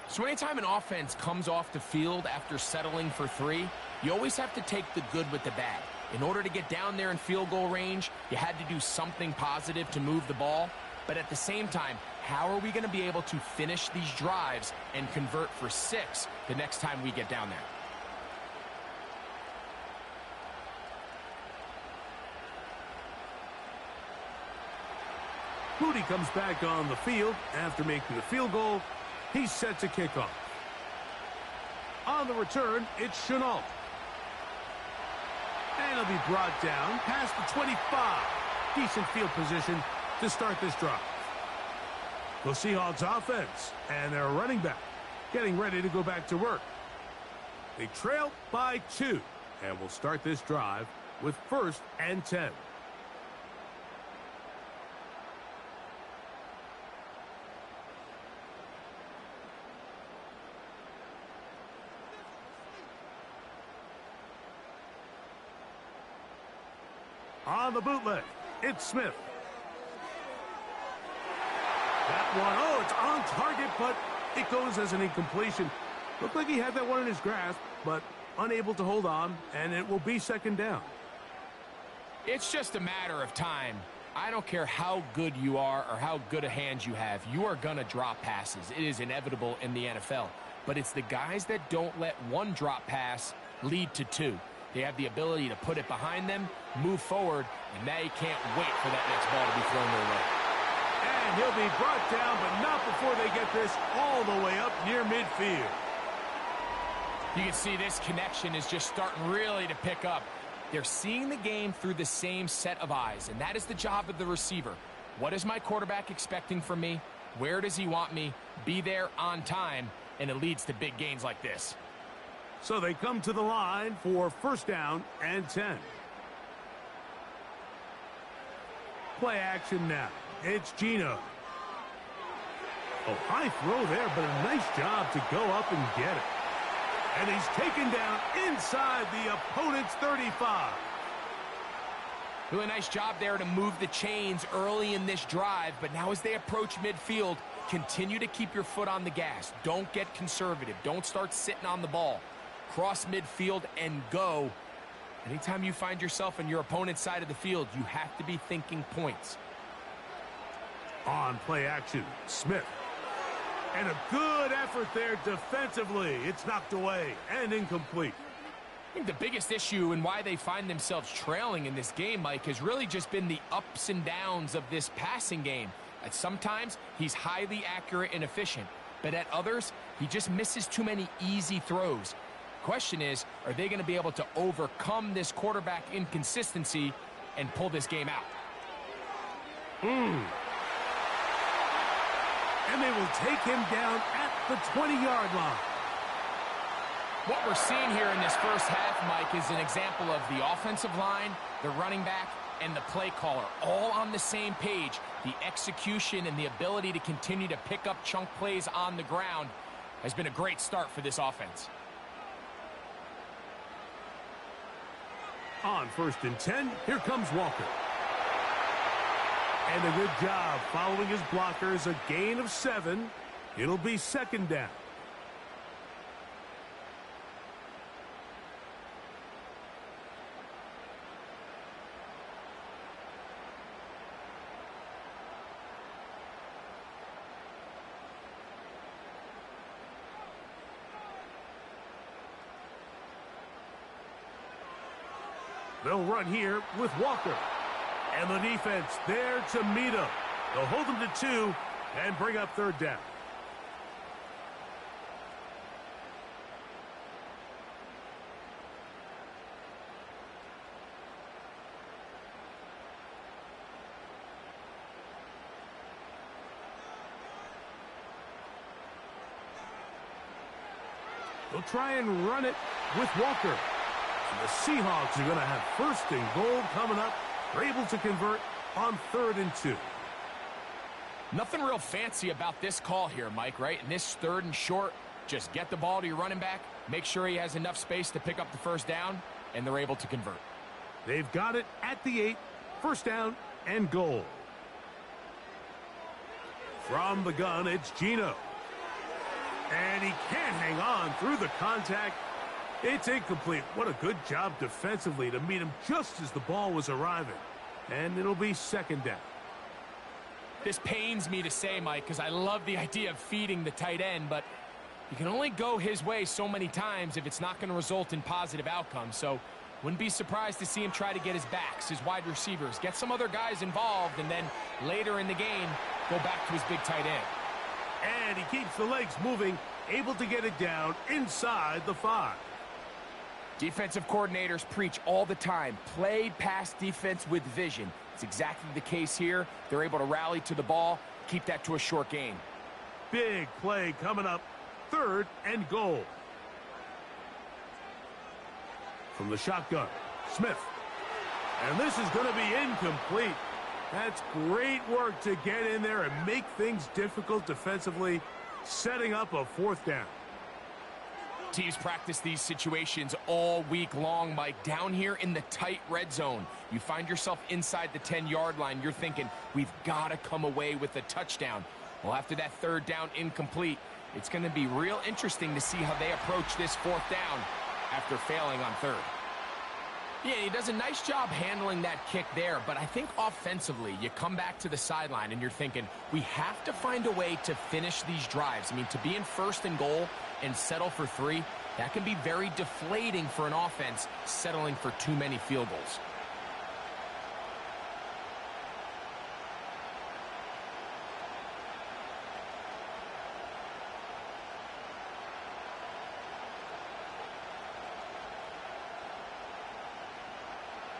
So anytime an offense comes off the field after settling for 3, you always have to take the good with the bad. In order to get down there in field goal range, you had to do something positive to move the ball. But at the same time, how are we going to be able to finish these drives and convert for 6 the next time we get down there? Moody comes back on the field after making the field goal. He's set to kick off. On the return, it's Chenault. And he'll be brought down past the 25. Decent field position to start this drive. The Seahawks offense and their running back getting ready to go back to work. They trail by 2 and will start this drive with 1st and 10. On the bootleg, it's Smith. That one, oh, it's on target, but it goes as an incompletion. Looked like he had that one in his grasp, but unable to hold on, and it will be 2nd down. It's just a matter of time. I don't care how good you are or how good a hand you have. You are going to drop passes. It is inevitable in the NFL. But it's the guys that don't let one drop pass lead to 2. They have the ability to put it behind them, move forward, and they can't wait for that next ball to be thrown their way. And he'll be brought down, but not before they get this all the way up near midfield. You can see this connection is just starting really to pick up. They're seeing the game through the same set of eyes, and that is the job of the receiver. What is my quarterback expecting from me? Where does he want me? Be there on time, and it leads to big gains like this. So they come to the line for 1st down and 10. Play action now. It's Gino. Oh, high throw there, but a nice job to go up and get it. And he's taken down inside the opponent's 35. Really nice job there to move the chains early in this drive, but now as they approach midfield, continue to keep your foot on the gas. Don't get conservative. Don't start sitting on the ball. Cross midfield and go. Anytime you find yourself on your opponent's side of the field, you have to be thinking points. On play action, Smith. And a good effort there defensively. It's knocked away and incomplete. I think the biggest issue and why they find themselves trailing in this game, Mike, has really just been the ups and downs of this passing game. At sometimes, he's highly accurate and efficient, but at others, he just misses too many easy throws. Question is, are they going to be able to overcome this quarterback inconsistency and pull this game out? And they will take him down at the 20-yard line. What we're seeing here in this first half, Mike, is an example of the offensive line, the running back, and the play caller all on the same page. The execution and the ability to continue to pick up chunk plays on the ground has been a great start for this offense. On 1st and 10, here comes Walker. And a good job following his blockers, a gain of 7. It'll be 2nd down. They'll run here with Walker. And the defense there to meet him. They'll hold him to 2 And bring up third down. They'll try and run it with Walker. And the Seahawks are going to have first and goal coming up. They're able to convert on 3rd and 2. Nothing real fancy about this call here, Mike, right? In this 3rd and short, just get the ball to your running back, make sure he has enough space to pick up the first down, and they're able to convert. They've got it at the 8, first down and goal. From the gun, it's Geno. And he can't hang on through the contact. It's incomplete. What a good job defensively to meet him just as the ball was arriving. And it'll be 2nd down. This pains me to say, Mike, because I love the idea of feeding the tight end, but you can only go his way so many times if it's not going to result in positive outcomes. So wouldn't be surprised to see him try to get his backs, his wide receivers, get some other guys involved, and then later in the game, go back to his big tight end. And he keeps the legs moving, able to get it down inside the 5. Defensive coordinators preach all the time, play pass defense with vision. It's exactly the case here. They're able to rally to the ball, keep that to a short gain. Big play coming up, 3rd and goal. From the shotgun, Smith. And this is going to be incomplete. That's great work to get in there and make things difficult defensively, setting up a 4th down. Teams practice these situations all week long, Mike. Down here in the tight red zone, you find yourself inside the 10-yard line. You're thinking, we've got to come away with a touchdown. Well, after that 3rd down incomplete, it's going to be real interesting to see how they approach this 4th down after failing on 3rd. Yeah, he does a nice job handling that kick there, but I think offensively, you come back to the sideline and you're thinking, we have to find a way to finish these drives. I mean, to be in 1st and goal and settle for 3, that can be very deflating for an offense settling for too many field goals.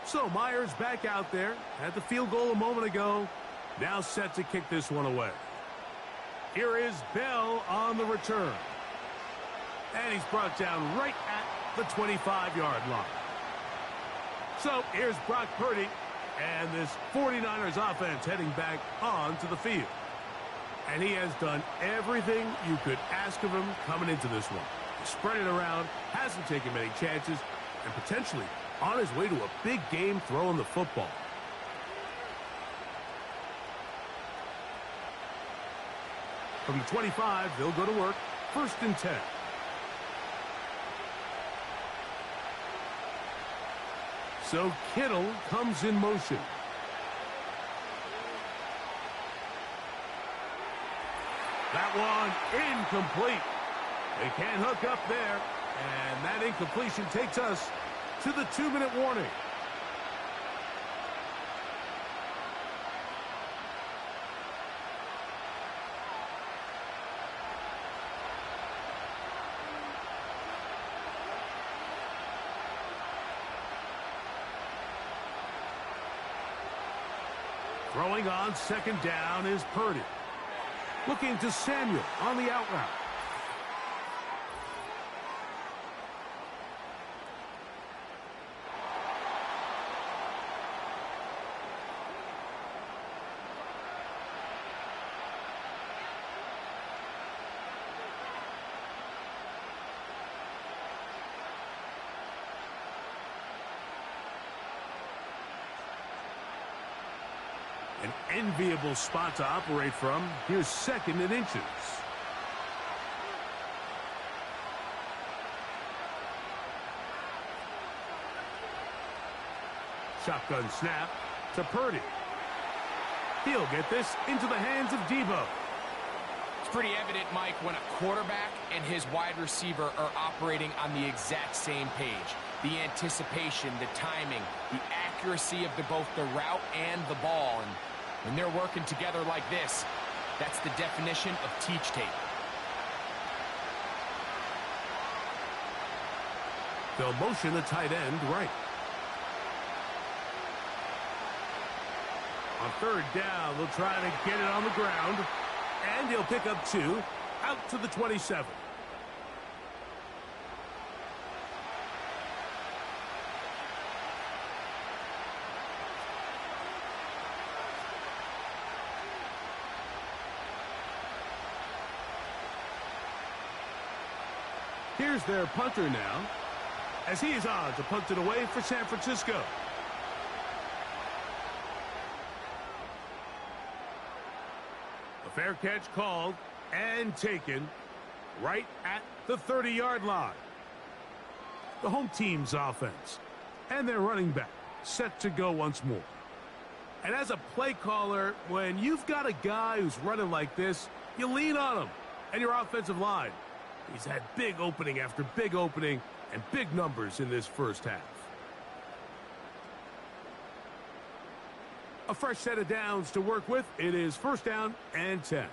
So Myers back out there. Had the field goal a moment ago. Now set to kick this one away. Here is Bell on the return. And he's brought down right at the 25-yard line. So here's Brock Purdy. And this 49ers offense heading back onto the field. And he has done everything you could ask of him coming into this one. He spread it around, hasn't taken many chances, and potentially on his way to a big game throwing the football. From the 25, they'll go to work. 1st and 10. So Kittle comes in motion. That one incomplete. They can't hook up there. And that incompletion takes us to the 2-minute warning. Throwing on 2nd down is Purdy. Looking to Samuel on the out route. An enviable spot to operate from. Here's 2nd and inches. Shotgun snap to Purdy. He'll get this into the hands of Debo. It's pretty evident, Mike, when a quarterback and his wide receiver are operating on the exact same page. The anticipation, the timing, the accuracy of both the route and the ball. And when they're working together like this, That's the definition of teach tape. They'll motion the tight end right. On third down, they'll try to get it on the ground. And he'll pick up 2 out to the 27. Here's their punter now, as he is on to punt it away for San Francisco. A fair catch called and taken right at the 30-yard line. The home team's offense and their running back set to go once more. And as a play caller, when you've got a guy who's running like this, you lean on him and your offensive line. He's had big opening after big opening and big numbers in this first half. A fresh set of downs to work with. It is first down and 10.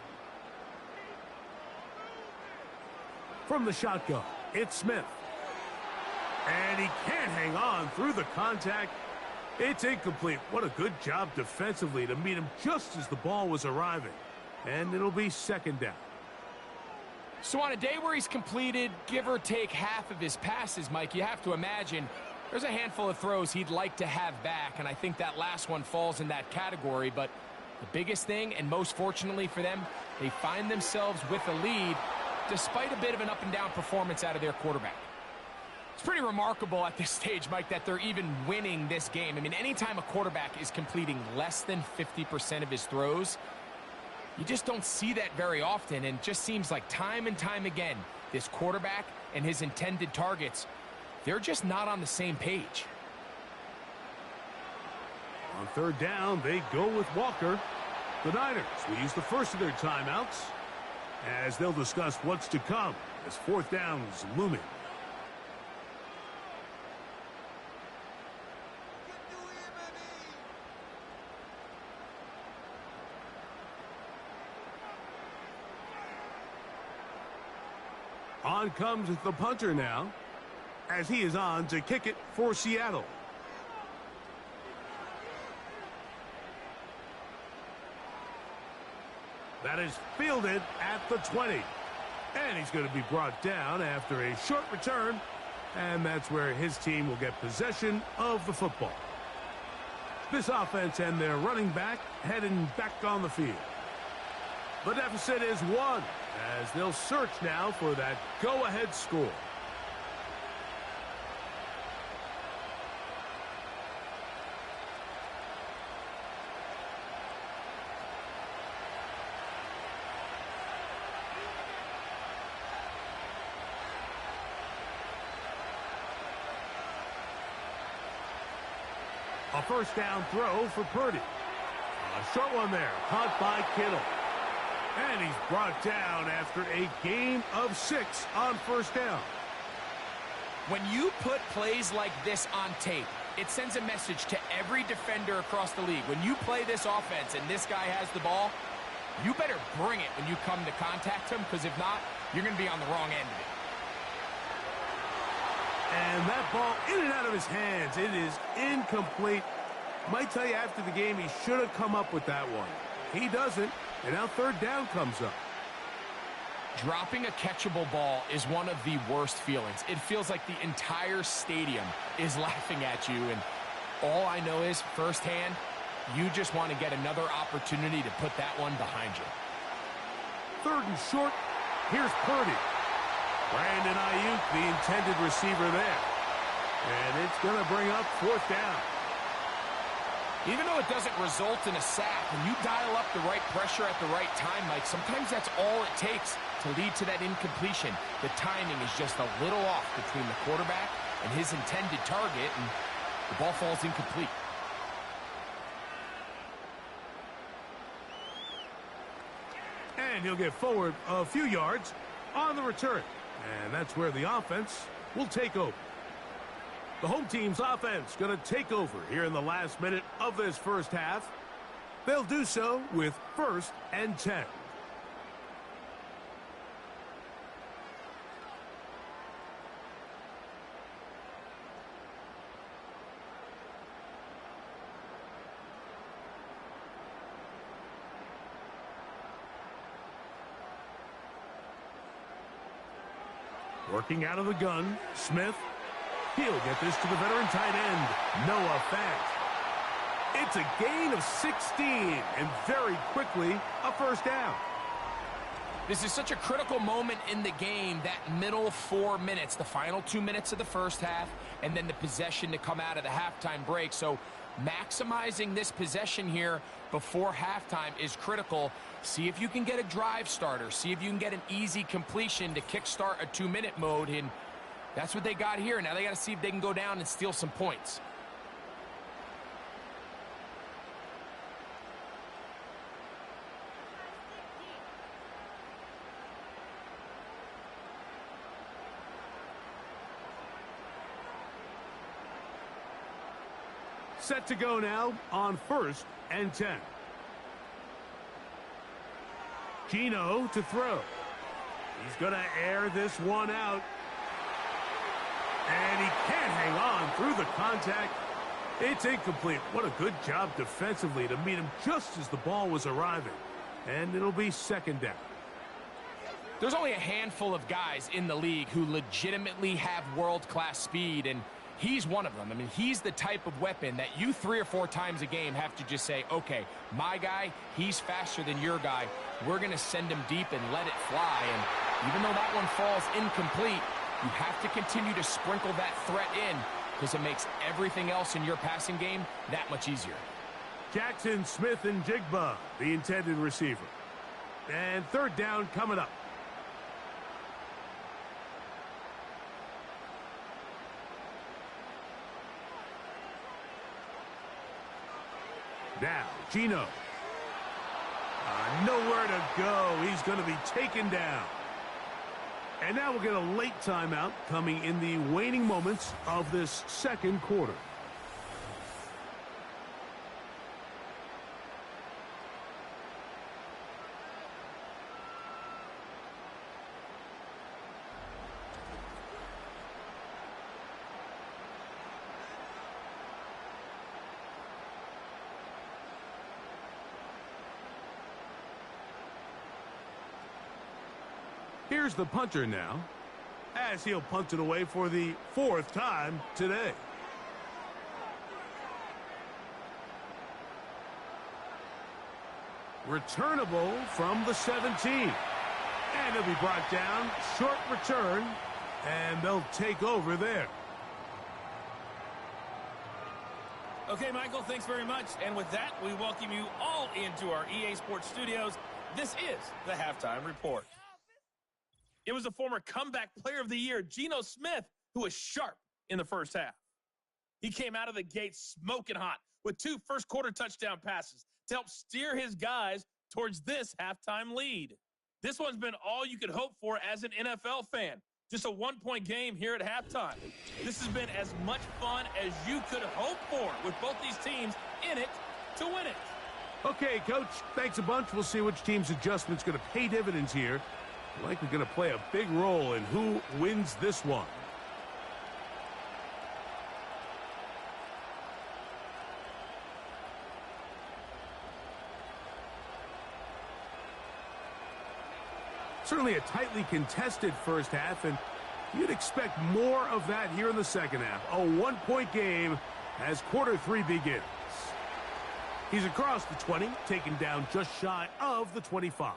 From the shotgun, it's Smith. And he can't hang on through the contact. It's incomplete. What a good job defensively to meet him just as the ball was arriving. And it'll be second down. So on a day where he's completed, give or take half of his passes, Mike, you have to imagine there's a handful of throws he'd like to have back, and I think that last one falls in that category. But the biggest thing, and most fortunately for them, they find themselves with a lead despite a bit of an up-and-down performance out of their quarterback. It's pretty remarkable at this stage, Mike, that they're even winning this game. I mean, anytime a quarterback is completing less than 50% of his throws, you just don't see that very often, and it just seems like time and time again, this quarterback and his intended targets, they're just not on the same page. On third down, they go with Walker. The Niners will use the first of their timeouts as they'll discuss what's to come as fourth down is looming. On comes the punter now, as he is on to kick it for Seattle. That is fielded at the 20. And he's going to be brought down after a short return. And that's where his team will get possession of the football. This offense and their running back heading back on the field. The deficit is 1, as they'll search now for that go-ahead score. A first down throw for Purdy. A short one there, caught by Kittle. And he's brought down after a gain of 6 on first down. When you put plays like this on tape, it sends a message to every defender across the league. When you play this offense and this guy has the ball, you better bring it when you come to contact him, because if not, you're going to be on the wrong end of it. And that ball in and out of his hands. It is incomplete. Might tell you after the game he should have come up with that one. He doesn't, and now third down comes up. Dropping a catchable ball is one of the worst feelings. It feels like the entire stadium is laughing at you, and all I know is firsthand, you just want to get another opportunity to put that one behind you. Third and short. Here's Purdy. Brandon Ayuk, the intended receiver there. And it's going to bring up fourth down. Even though it doesn't result in a sack, when you dial up the right pressure at the right time, Mike, sometimes that's all it takes to lead to that incompletion. The timing is just a little off between the quarterback and his intended target, and the ball falls incomplete. And he'll get forward a few yards on the return. And that's where the offense will take over. The home team's offense going to take over here in the last minute of this first half. They'll do so with first and 10. Working out of the gun, Smith. He'll get this to the veteran tight end, Noah Fant. It's a gain of 16, and very quickly, a first down. This is such a critical moment in the game, that middle 4 minutes, the final 2 minutes of the first half, and then the possession to come out of the halftime break. So maximizing this possession here before halftime is critical. See if you can get a drive starter. See if you can get an easy completion to kickstart a 2-minute mode, and that's what they got here. Now they got to see if they can go down and steal some points. Set to go now on 1st and 10. Gino to throw. He's going to air this one out. And he can't hang on through the contact. It's incomplete. What a good job defensively to meet him just as the ball was arriving. And it'll be 2nd down. There's only a handful of guys in the league who legitimately have world-class speed, and he's one of them. I mean, he's the type of weapon that you 3 or 4 times a game have to just say, okay, my guy, he's faster than your guy. We're going to send him deep and let it fly. And even though that one falls incomplete, you have to continue to sprinkle that threat in because it makes everything else in your passing game that much easier. Jackson, Smith, and Jigba, the intended receiver. And 3rd down coming up. Now, Gino. Nowhere to go. He's going to be taken down. And now we'll get a late timeout coming in the waning moments of this 2nd quarter. Here's the punter now, as he'll punt it away for the 4th time today. Returnable from the 17. And he'll be brought down, short return, and they'll take over there. Okay, Michael, thanks very much. And with that, we welcome you all into our EA Sports studios. This is the Halftime Report. It was the former comeback player of the year, Geno Smith, who was sharp in the first half. He came out of the gate smoking hot with 2 first-quarter touchdown passes to help steer his guys towards this halftime lead. This one's been all you could hope for as an NFL fan. Just a 1-point game here at halftime. This has been as much fun as you could hope for with both these teams in it to win it. Okay, Coach, thanks a bunch. We'll see which team's adjustment's going to pay dividends here. Likely going to play a big role in who wins this one. Certainly a tightly contested first half, and you'd expect more of that here in the second half. A 1-point game as quarter 3 begins. He's across the 20, taken down just shy of the 25.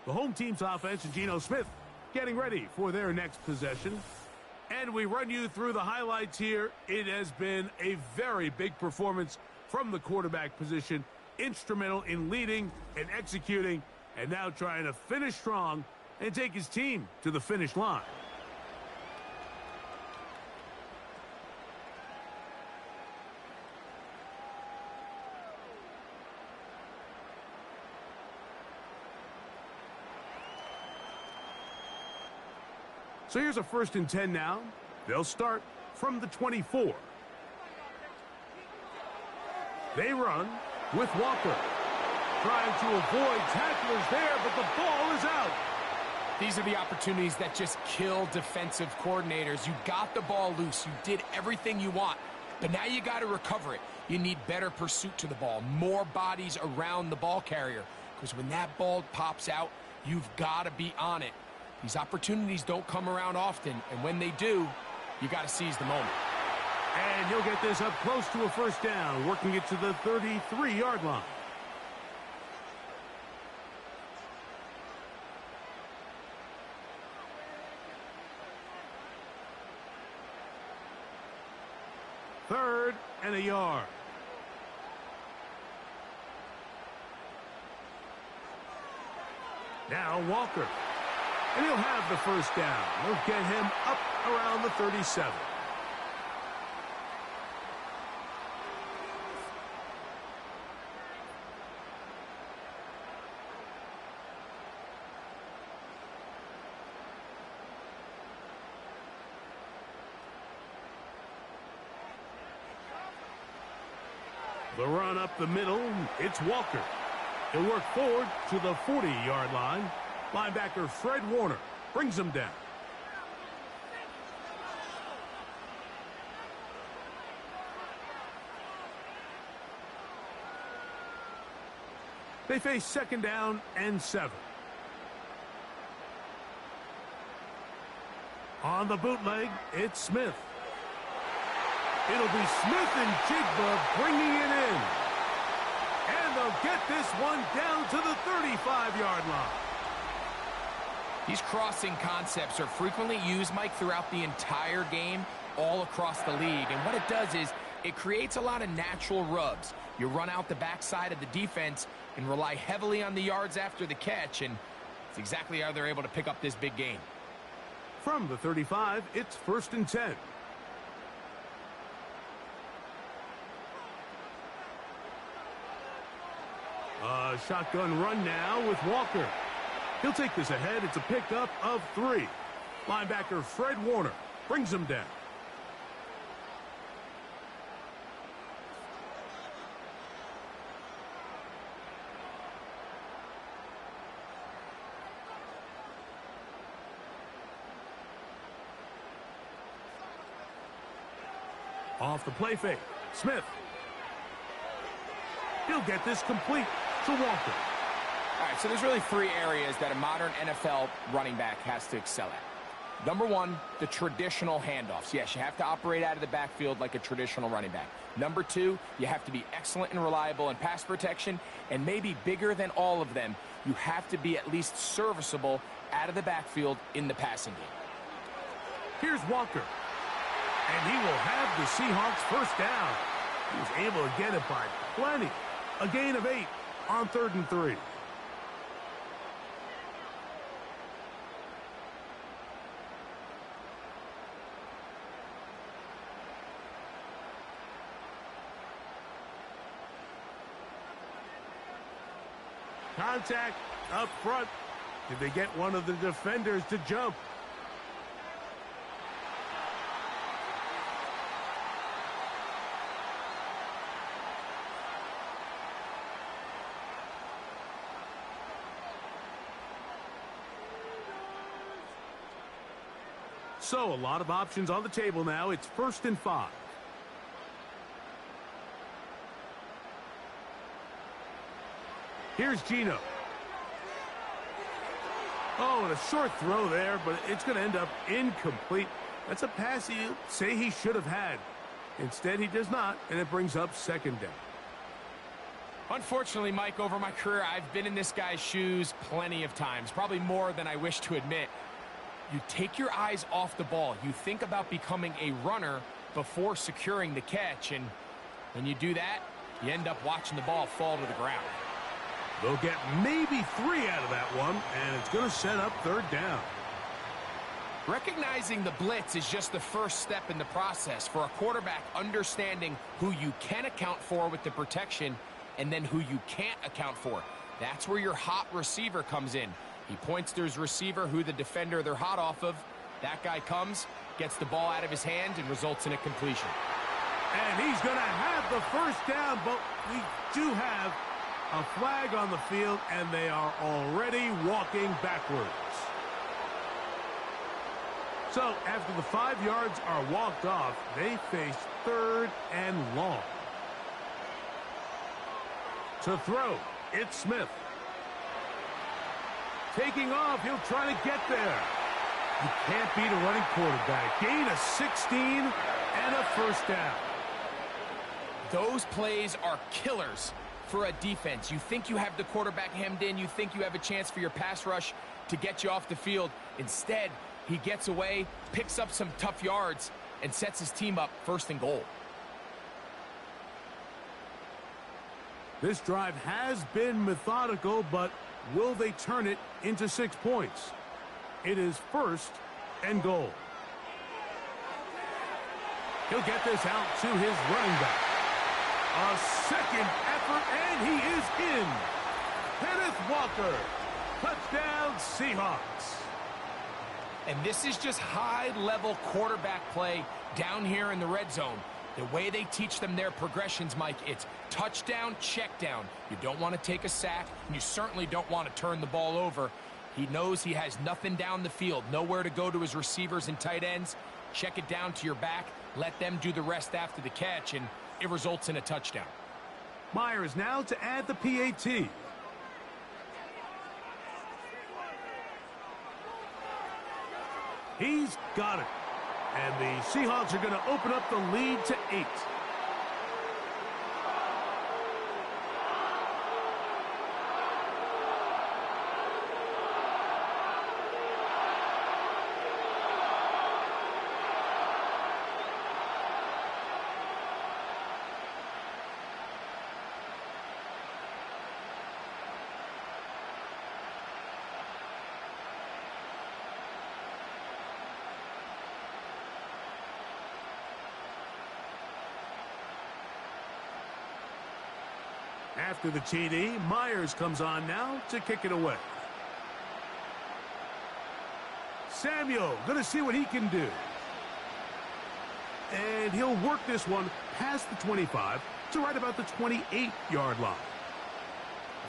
The home team's offense and Geno Smith getting ready for their next possession. And we run you through the highlights here. It has been a very big performance from the quarterback position. Instrumental in leading and executing, and now trying to finish strong and take his team to the finish line. So here's a 1st and 10 now. They'll start from the 24. They run with Walker. Trying to avoid tacklers there, but the ball is out. These are the opportunities that just kill defensive coordinators. You got the ball loose. You did everything you want, but now you got to recover it. You need better pursuit to the ball, more bodies around the ball carrier, because when that ball pops out, you've got to be on it. These opportunities don't come around often, and when they do, you got to seize the moment. And he'll get this up close to a first down, working it to the 33-yard line. Third and a yard. Now Walker. And he'll have the first down. He'll get him up around the 37. The run up the middle, it's Walker. He'll work forward to the 40-yard line. Linebacker Fred Warner brings him down. They face second down and 7. On the bootleg, it's Smith. It'll be Smith and Jigba bringing it in. And they'll get this one down to the 35-yard line. These crossing concepts are frequently used, Mike, throughout the entire game, all across the league. And what it does is it creates a lot of natural rubs. You run out the backside of the defense and rely heavily on the yards after the catch, and it's exactly how they're able to pick up this big gain. From the 35, it's 1st and 10. A shotgun run now with Walker. He'll take this ahead. It's a pickup of 3. Linebacker Fred Warner brings him down. Off the play fake, Smith. He'll get this complete to Walker. All right, so there's really 3 areas that a modern NFL running back has to excel at. Number 1, the traditional handoffs. Yes, you have to operate out of the backfield like a traditional running back. Number 2, you have to be excellent and reliable in pass protection, and maybe bigger than all of them, you have to be at least serviceable out of the backfield in the passing game. Here's Walker, and he will have the Seahawks first down. He was able to get it by plenty. A gain of 8 on 3rd and 3. Contact up front. Did they get one of the defenders to jump? So a lot of options on the table now. It's 1st and 5. Here's Gino. Oh, and a short throw there, but it's going to end up incomplete. That's a pass you say he should have had. Instead, he does not, and it brings up 2nd down. Unfortunately, Mike, over my career, I've been in this guy's shoes plenty of times, probably more than I wish to admit. You take your eyes off the ball. You think about becoming a runner before securing the catch, and when you do that, you end up watching the ball fall to the ground. They'll get maybe 3 out of that one, and it's going to set up 3rd down. Recognizing the blitz is just the first step in the process for a quarterback, understanding who you can account for with the protection and then who you can't account for. That's where your hot receiver comes in. He points to his receiver, who the defender they're hot off of. That guy comes, gets the ball out of his hand, and results in a completion. And he's going to have the first down, but we do have a flag on the field, and they are already walking backwards. So after the 5 yards are walked off, they face 3rd and long. To throw, it's Smith. Taking off, he'll try to get there. You can't beat a running quarterback. Gain of 16 and a first down. Those plays are killers for a defense. You think you have the quarterback hemmed in. You think you have a chance for your pass rush to get you off the field. Instead, he gets away, picks up some tough yards, and sets his team up first and goal. This drive has been methodical, but will they turn it into 6 points? It is first and goal. He'll get this out to his running back. A second effort, and he is in. Kenneth Walker. Touchdown, Seahawks. And this is just high-level quarterback play down here in the red zone. The way they teach them their progressions, Mike, it's touchdown, check down. You don't want to take a sack, and you certainly don't want to turn the ball over. He knows he has nothing down the field, nowhere to go to his receivers and tight ends. Check it down to your back, let them do the rest after the catch, and it results in a touchdown. Myers now to add the PAT. He's got it. And the Seahawks are going to open up the lead to 8. After the TD, Myers comes on now to kick it away. Samuel going to see what he can do. And he'll work this one past the 25 to right about the 28-yard line.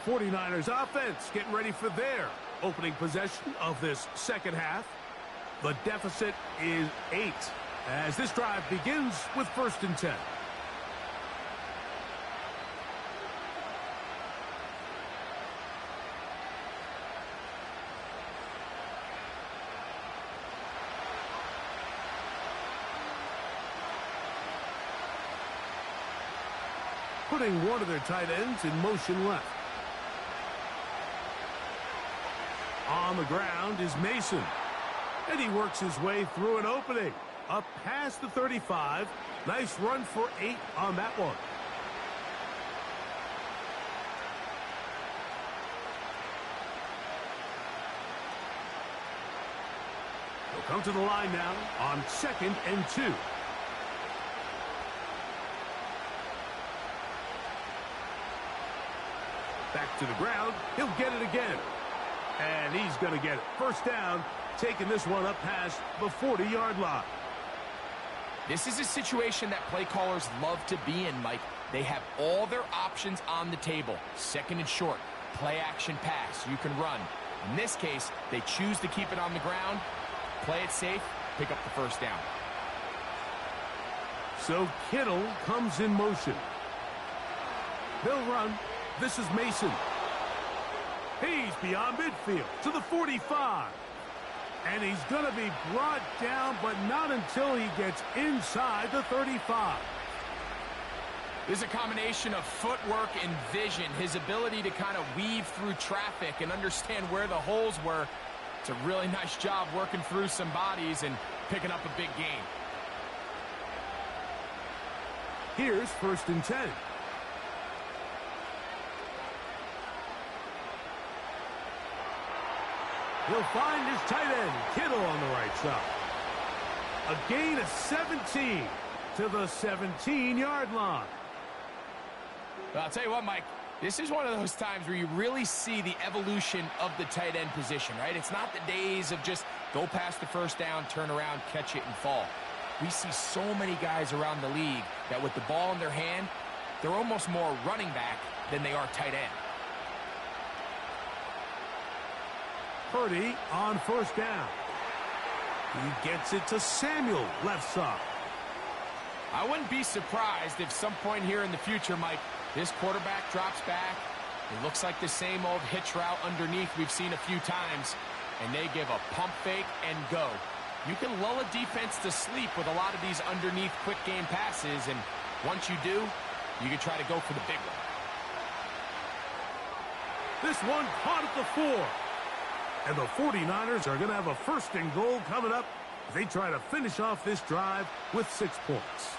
The 49ers offense getting ready for their opening possession of this second half. The deficit is 8 as this drive begins with 1st and 10. Putting one of their tight ends in motion left. On the ground is Mason. And he works his way through an opening. Up past the 35. Nice run for 8 on that one. He'll come to the line now on 2nd and 2. Back to the ground. He'll get it again. And he's going to get it. First down, taking this one up past the 40-yard line. This is a situation that play callers love to be in, Mike. They have all their options on the table. 2nd and short, play action pass. You can run. In this case, they choose to keep it on the ground, play it safe, pick up the first down. So Kittle comes in motion. They'll run. This is Mason. He's beyond midfield to the 45. And he's going to be brought down, but not until he gets inside the 35. This is a combination of footwork and vision. His ability to kind of weave through traffic and understand where the holes were. It's a really nice job working through some bodies and picking up a big gain. Here's 1st and 10. He'll find his tight end, Kittle, on the right side. A gain of 17 to the 17-yard line. Well, I'll tell you what, Mike, this is one of those times where you really see the evolution of the tight end position, right? It's not the days of just go past the first down, turn around, catch it, and fall. We see so many guys around the league that with the ball in their hand, they're almost more running back than they are tight end. Purdy on 1st down. He gets it to Samuel, left side. I wouldn't be surprised if some point here in the future, Mike, this quarterback drops back It looks like the same old hitch route underneath we've seen a few times, and they give a pump fake and go. You can lull a defense to sleep with a lot of these underneath quick game passes, and once you do, you can try to go for the big one. This one caught at the 4. And the 49ers are going to have a 1st and goal coming up as they try to finish off this drive with 6 points.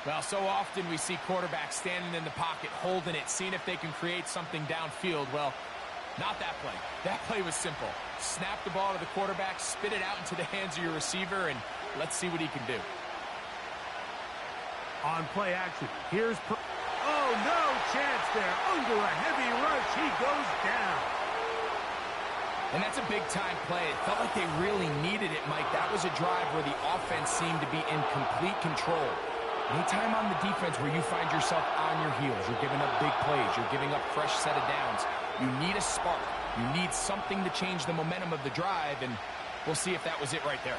Well, so often we see quarterbacks standing in the pocket, holding it, seeing if they can create something downfield. Well, not that play. That play was simple. Snap the ball to the quarterback, spit it out into the hands of your receiver, and let's see what he can do. On play action, here's... Oh, no chance there. Under a heavy rush, he goes down. And that's a big-time play. It felt like they really needed it, Mike. That was a drive where the offense seemed to be in complete control. Anytime on the defense where you find yourself on your heels, you're giving up big plays, you're giving up fresh set of downs, you need a spark. You need something to change the momentum of the drive, and we'll see if that was it right there.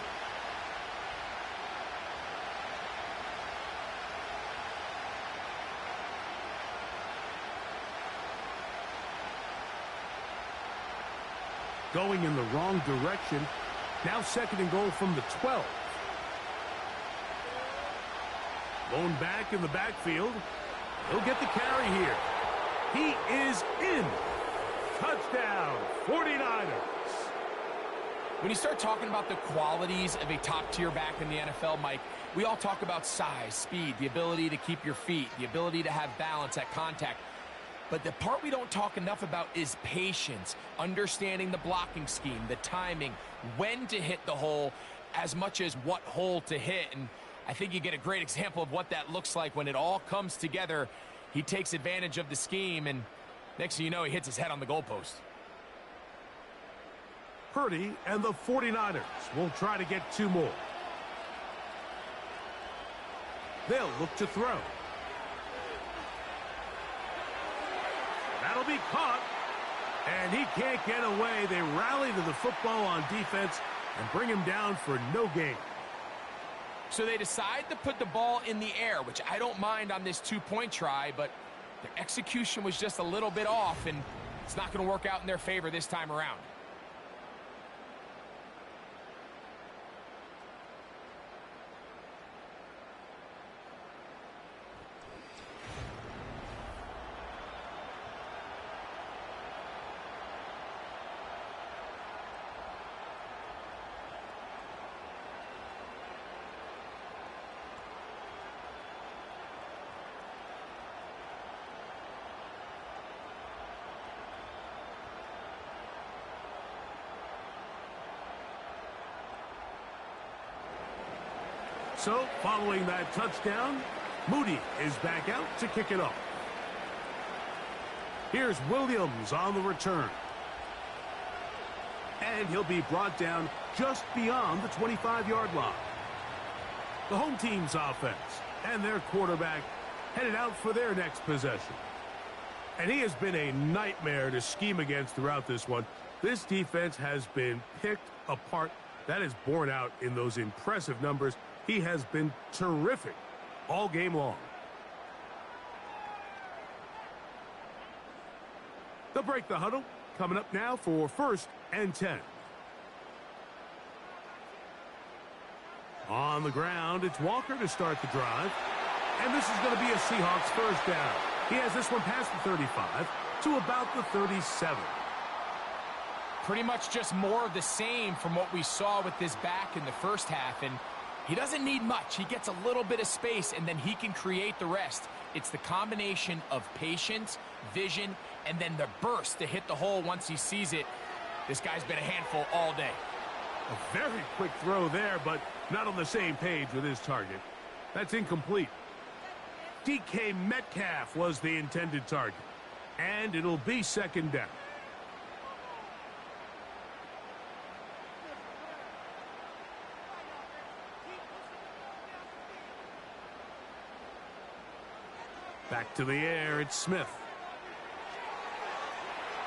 Going in the wrong direction. Now 2nd and goal from the 12. Lone back in the backfield. He'll get the carry here. He is in. Touchdown, 49ers. When you start talking about the qualities of a top-tier back in the NFL, Mike, we all talk about size, speed, the ability to keep your feet, the ability to have balance at contact. But the part we don't talk enough about is patience, understanding the blocking scheme, the timing, when to hit the hole, as much as what hole to hit. And I think you get a great example of what that looks like when it all comes together. He takes advantage of the scheme, and next thing you know, he hits his head on the goalpost. Purdy and the 49ers will try to get 2 more. They'll look to throw. That'll be caught, and he can't get away. They rally to the football on defense and bring him down for no gain. So they decide to put the ball in the air, which I don't mind on this 2-point try, but their execution was just a little bit off, and it's not going to work out in their favor this time around. So, following that touchdown, Moody is back out to kick it off. Here's Williams on the return. And he'll be brought down just beyond the 25-yard line. The home team's offense and their quarterback headed out for their next possession. And he has been a nightmare to scheme against throughout this one. This defense has been picked apart. That is borne out in those impressive numbers. He has been terrific all game long. They'll break the huddle. Coming up now for 1st and 10. On the ground, it's Walker to start the drive. And this is going to be a Seahawks 1st down. He has this one past the 35 to about the 37. Pretty much just more of the same from what we saw with this back in the first half, and he doesn't need much. He gets a little bit of space, and then he can create the rest. It's the combination of patience, vision, and then the burst to hit the hole once he sees it. This guy's been a handful all day. A very quick throw there, but not on the same page with his target. That's incomplete. DK Metcalf was the intended target, and it'll be 2nd down. Back to the air, it's Smith.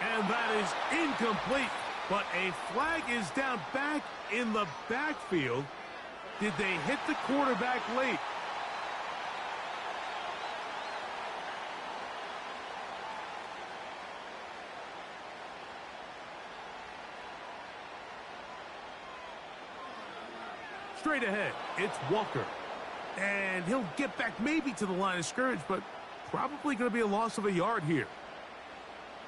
And that is incomplete, but a flag is down back in the backfield. Did they hit the quarterback late? Straight ahead, it's Walker. And he'll get back maybe to the line of scrimmage, but probably going to be a loss of a yard here.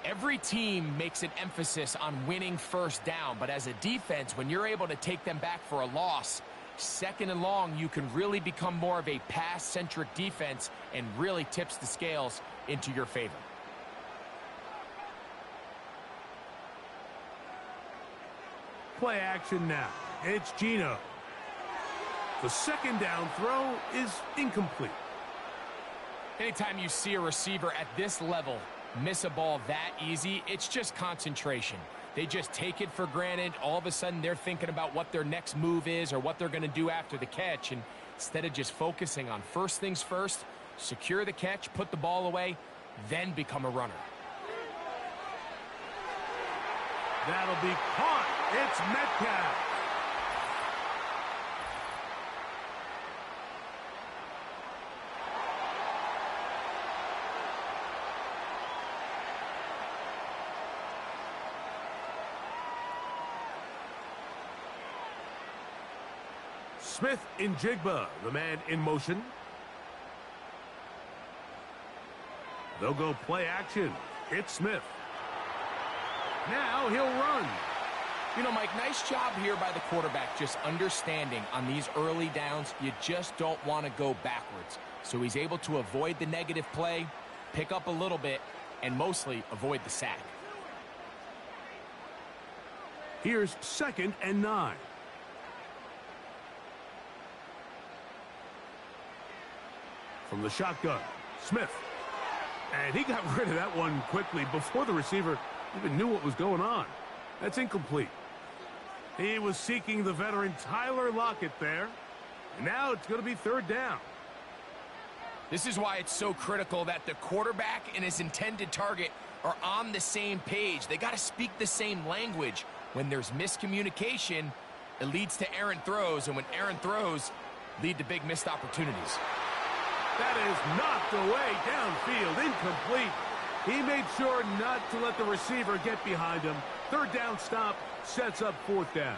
Every team makes an emphasis on winning first down, but as a defense, when you're able to take them back for a loss, second and long, you can really become more of a pass-centric defense and really tips the scales into your favor. Play action now. It's Geno. The second down throw is incomplete. Anytime you see a receiver at this level miss a ball that easy, it's just concentration. They just take it for granted. All of a sudden, they're thinking about what their next move is or what they're going to do after the catch. And instead of just focusing on first things first, secure the catch, put the ball away, then become a runner. That'll be caught. It's Metcalf. Smith in Jigba, the man in motion. They'll go play action. It's Smith. Now he'll run. You know, Mike, nice job here by the quarterback just understanding on these early downs, you just don't want to go backwards. So he's able to avoid the negative play, pick up a little bit, and mostly avoid the sack. Here's 2nd and 9. From the shotgun, Smith. And he got rid of that one quickly before the receiver even knew what was going on. That's incomplete. He was seeking the veteran Tyler Lockett there. And now it's going to be 3rd down. This is why it's so critical that the quarterback and his intended target are on the same page. They got to speak the same language. When there's miscommunication, it leads to errant throws. And when errant throws lead to big missed opportunities. That is knocked away downfield, incomplete. He made sure not to let the receiver get behind him. 3rd down stop sets up 4th down.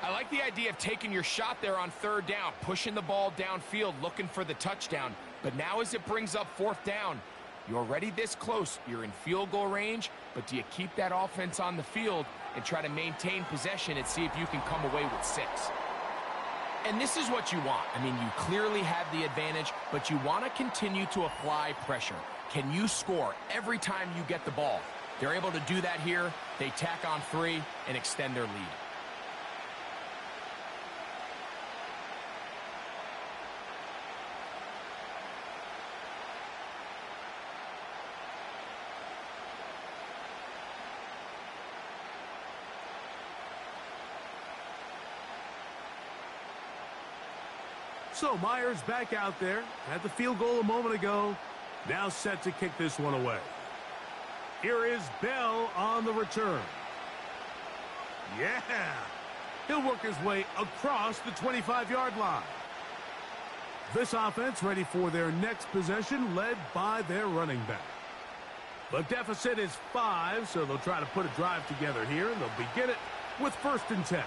I like the idea of taking your shot there on 3rd down, pushing the ball downfield, looking for the touchdown. But now as it brings up 4th down, you're already this close. You're in field goal range, but do you keep that offense on the field and try to maintain possession and see if you can come away with 6? And this is what you want. I mean, you clearly have the advantage, but you want to continue to apply pressure. Can you score every time you get the ball? They're able to do that here. They tack on 3 and extend their lead. So Myers back out there. Had the field goal a moment ago. Now set to kick this one away. Here is Bell on the return. Yeah. He'll work his way across the 25-yard line. This offense ready for their next possession, led by their running back. The deficit is 5, so they'll try to put a drive together here, and they'll begin it with 1st and 10.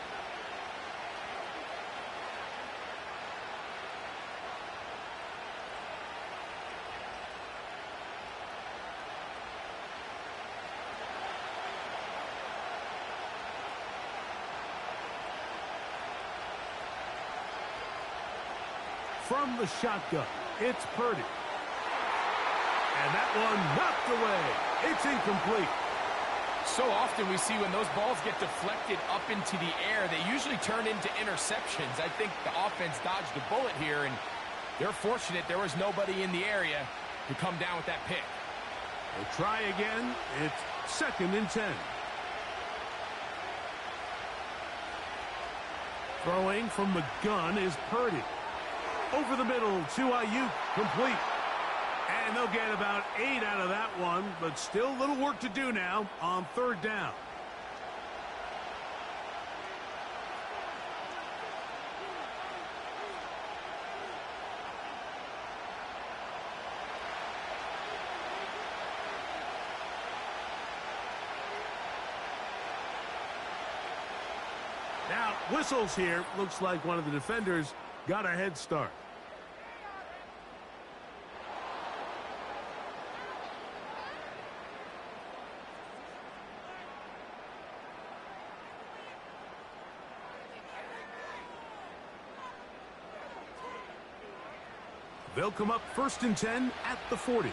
From the shotgun, it's Purdy. And that one knocked away. It's incomplete. So often we see when those balls get deflected up into the air, they usually turn into interceptions. I think the offense dodged a bullet here, and they're fortunate there was nobody in the area to come down with that pick. They'll try again. It's 2nd and 10. Throwing from the gun is Purdy. Over the middle to Ayuk, complete. And they'll get about 8 out of that one, but still a little work to do now on 3rd down. Now, whistles here. Looks like one of the defenders got a head start. They'll come up 1st and 10 at the 40.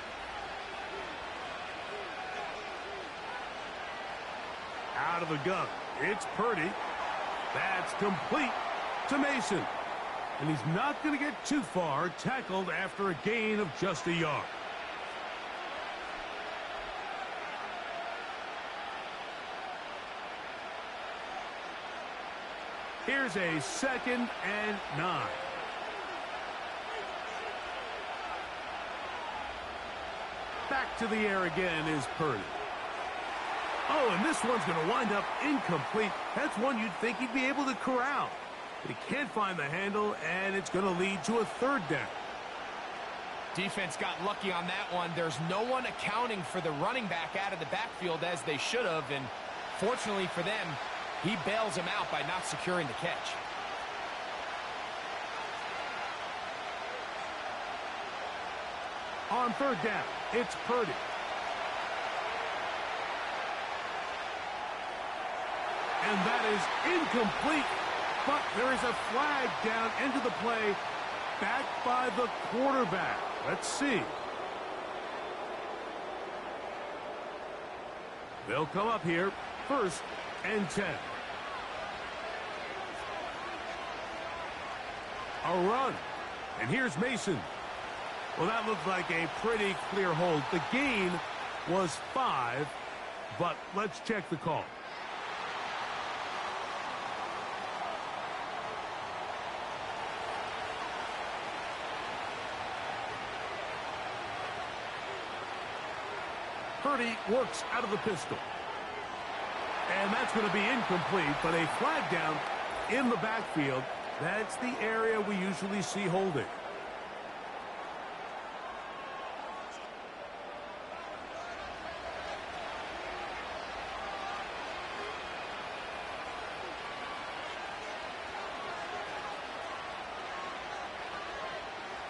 Out of the gun, it's Purdy. That's complete to Mason. And he's not going to get too far, tackled after a gain of just a yard. Here's a 2nd and 9. Back to the air again is Purdy. Oh, and this one's going to wind up incomplete. That's one you'd think he'd be able to corral. But he can't find the handle, and it's going to lead to a 3rd down. Defense got lucky on that one. There's no one accounting for the running back out of the backfield as they should have, and fortunately for them, he bails him out by not securing the catch. On 3rd down, it's Purdy. And that is incomplete. But there is a flag down into the play, back by the quarterback. Let's see. They'll come up here, 1st and 10. A run. And here's Mason. Well, that looked like a pretty clear hold. The gain was 5, but let's check the call. Purdy works out of the pistol. And that's going to be incomplete, but a flag down in the backfield. That's the area we usually see holding.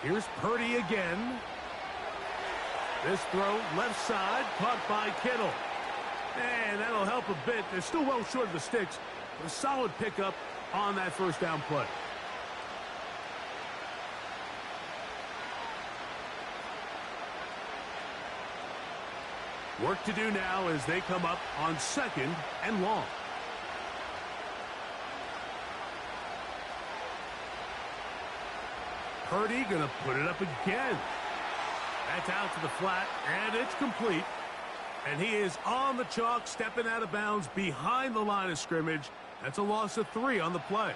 Here's Purdy again. This throw, left side, caught by Kittle. And that'll help a bit. They're still well short of the sticks. A solid pickup on that 1st down play. Work to do now as they come up on 2nd and long. Purdy going to put it up again. That's out to the flat, and it's complete. And he is on the chalk, stepping out of bounds behind the line of scrimmage. That's a loss of 3 on the play.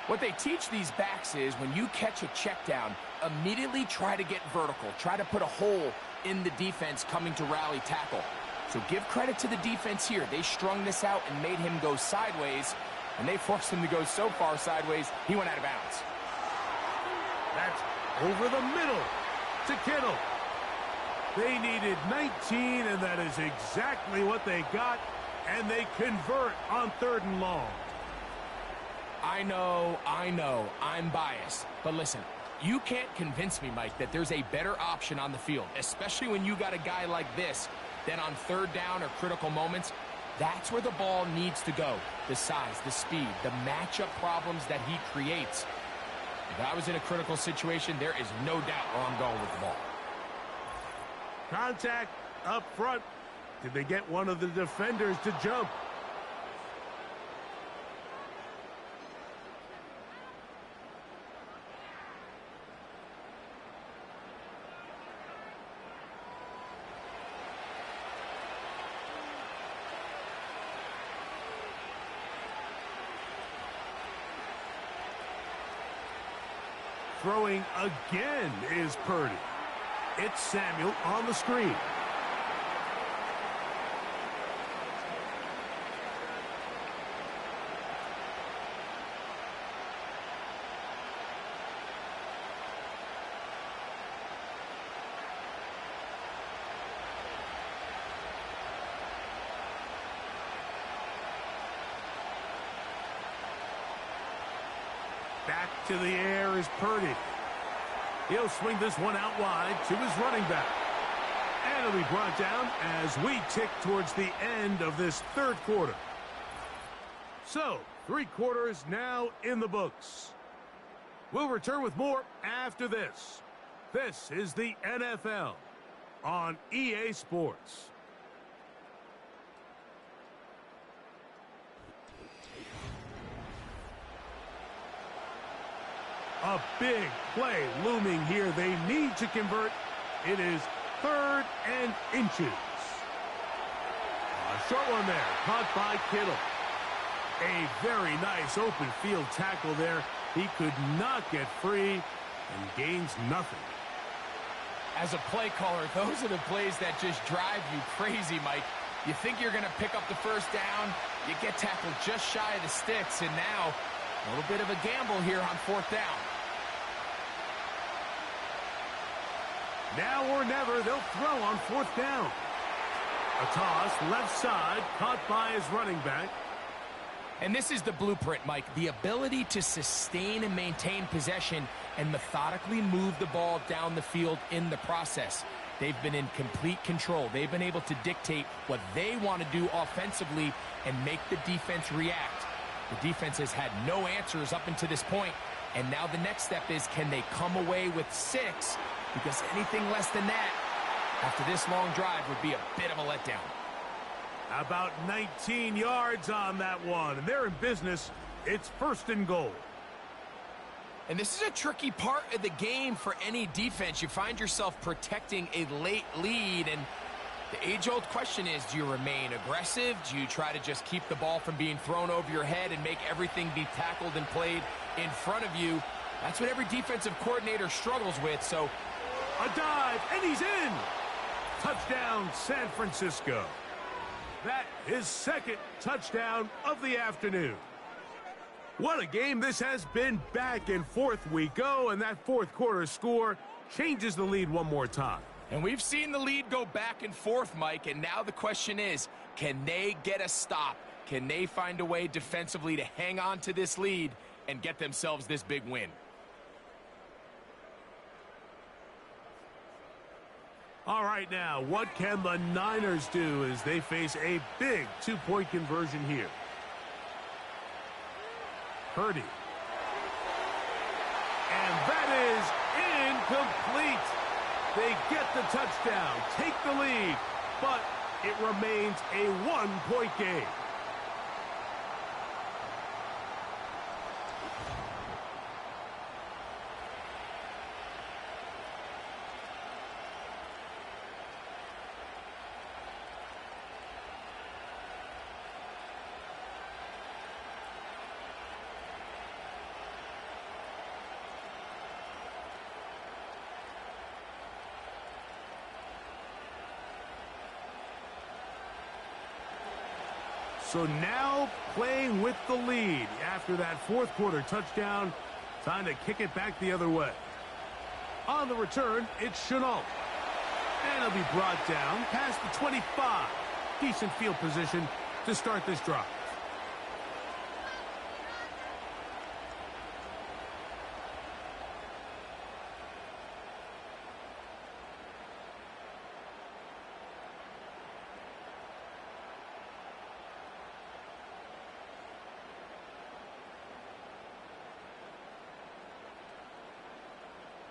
What they teach these backs is when you catch a check down, immediately try to get vertical. Try to put a hole in the defense coming to rally tackle. So give credit to the defense here. They strung this out and made him go sideways, and they forced him to go so far sideways, he went out of bounds. That's over the middle to Kittle. They needed 19, and that is exactly what they got, and they convert on 3rd and long. I know, I'm biased. But listen, you can't convince me, Mike, that there's a better option on the field, especially when you got a guy like this, than on 3rd down or critical moments. That's where the ball needs to go. The size, the speed, the matchup problems that he creates. If I was in a critical situation, there is no doubt where I'm going with the ball. Contact up front. Did they get one of the defenders to jump? Throwing again is Purdy. It's Samuel on the screen. Back to the air is Purdy. He'll swing this one out wide to his running back. And it'll be brought down as we tick towards the end of this third quarter. So, 3 quarters now in the books. We'll return with more after this. This is the NFL on EA Sports. A big play looming here. They need to convert. It is 3rd and inches. A short one there, caught by Kittle. A very nice open field tackle there. He could not get free and gains nothing. As a play caller, those are the plays that just drive you crazy, Mike. You think you're going to pick up the first down, you get tackled just shy of the sticks, and now a little bit of a gamble here on 4th down. Now or never, they'll throw on 4th down. A toss, left side, caught by his running back. And this is the blueprint, Mike. The ability to sustain and maintain possession and methodically move the ball down the field in the process. They've been in complete control. They've been able to dictate what they want to do offensively and make the defense react. The defense has had no answers up until this point, and now the next step is, can they come away with 6? Because anything less than that after this long drive would be a bit of a letdown. About 19 yards on that one, and they're in business. It's 1st and goal. And this is a tricky part of the game for any defense. You find yourself protecting a late lead, and the age-old question is, do you remain aggressive? Do you try to just keep the ball from being thrown over your head and make everything be tackled and played in front of you? That's what every defensive coordinator struggles with. So a dive, and he's in. Touchdown, San Francisco. That is 2nd touchdown of the afternoon. What a game this has been. Back and forth we go, and that 4th quarter score changes the lead one more time. And we've seen the lead go back and forth, Mike, and now the question is, can they get a stop? Can they find a way defensively to hang on to this lead and get themselves this big win? All right, now, what can the Niners do as they face a big 2-point conversion here? Purdy. And that is incomplete. They get the touchdown, take the lead, but it remains a 1-point game. So now playing with the lead after that 4th quarter touchdown. Time to kick it back the other way. On the return, it's Chenault. And he'll be brought down past the 25. Decent field position to start this drive.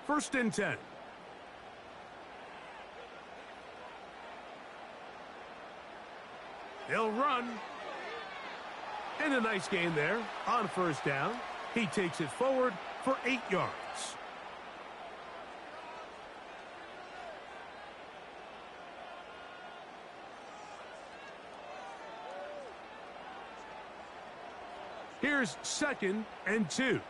First and 10. They'll run. And a nice gain there on 1st down. He takes it forward for 8 yards. Here's 2nd and 2.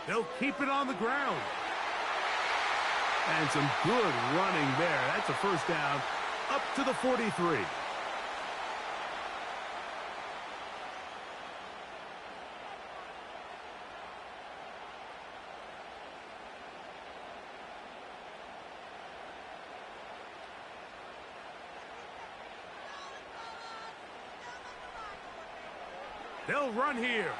They'll keep it on the ground. And some good running there. That's a 1st down up to the 43. They'll run here.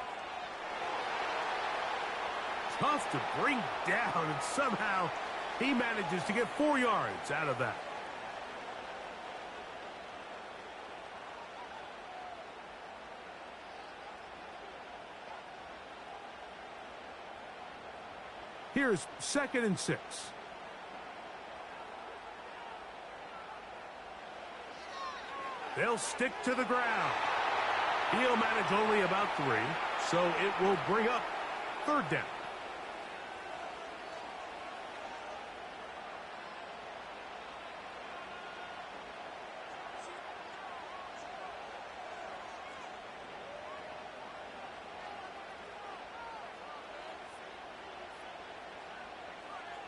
Tough to bring down, and somehow he manages to get 4 yards out of that. Here's 2nd and 6. They'll stick to the ground. He'll manage only about 3, so it will bring up 3rd down.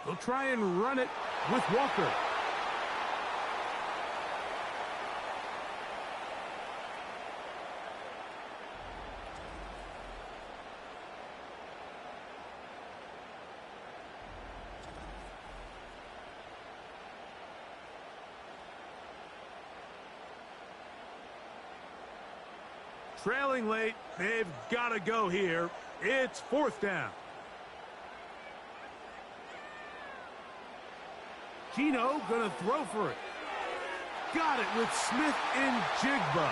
They'll try and run it with Walker. Trailing late, they've got to go here. It's 4th down. Gino gonna throw for it. Got it with Smith and Jigba.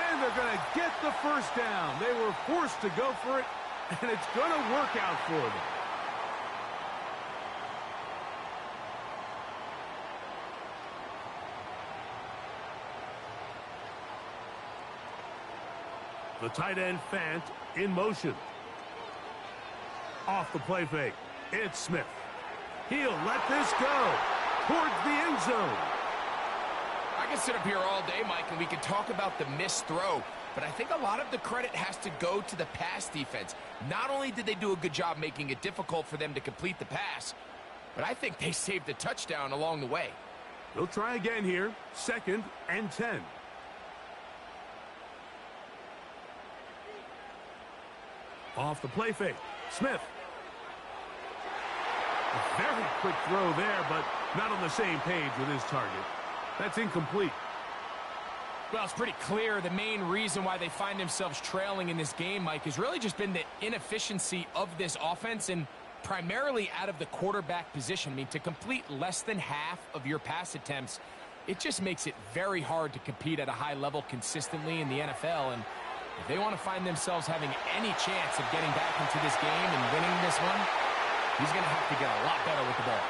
And they're gonna get the 1st down. They were forced to go for it, and it's gonna work out for them. The tight end Fant in motion. Off the play fake. It's Smith. He'll let this go towards the end zone. I can sit up here all day, Mike, and we can talk about the missed throw, but I think a lot of the credit has to go to the pass defense. Not only did they do a good job making it difficult for them to complete the pass, but I think they saved a touchdown along the way. They'll try again here. 2nd and 10. Off the play fake. Smith. A very quick throw there, but not on the same page with his target. That's incomplete. Well, it's pretty clear the main reason why they find themselves trailing in this game, Mike, has really just been the inefficiency of this offense and primarily out of the quarterback position. I mean, to complete less than half of your pass attempts, it just makes it very hard to compete at a high level consistently in the NFL. And if they want to find themselves having any chance of getting back into this game and winning this one, he's going to have to get a lot better with the ball.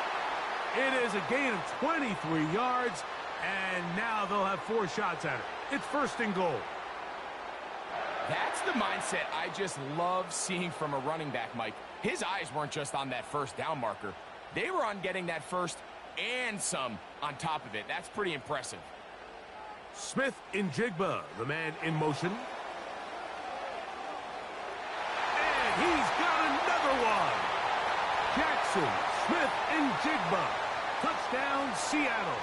It is a gain of 23 yards, and now they'll have 4 shots at it. It's 1st and goal. That's the mindset I just love seeing from a running back, Mike. His eyes weren't just on that 1st down marker. They were on getting that 1st and some on top of it. That's pretty impressive. Smith in Jigba, the man in motion. And he's got another one. Jackson, Smith, and Jigba. Touchdown, Seattle.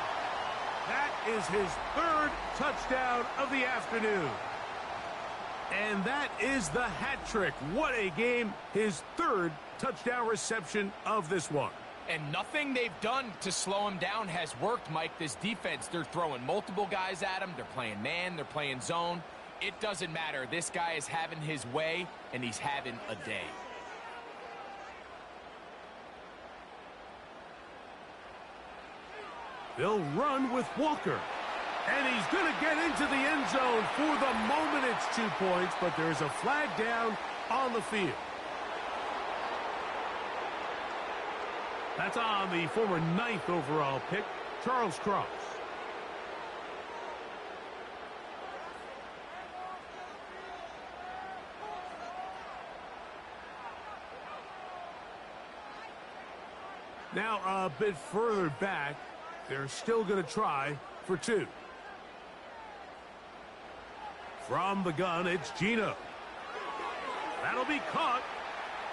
That is his 3rd touchdown of the afternoon. And that is the hat trick. What a game. His 3rd touchdown reception of this one. And nothing they've done to slow him down has worked, Mike. This defense, they're throwing multiple guys at him. They're playing man. They're playing zone. It doesn't matter. This guy is having his way, and he's having a day. They'll run with Walker. And he's going to get into the end zone. For the moment, it's 2 points, but there's a flag down on the field. That's on the former 9th overall pick, Charles Cross. Now a bit further back, they're still going to try for 2. From the gun, it's Gino. That'll be caught,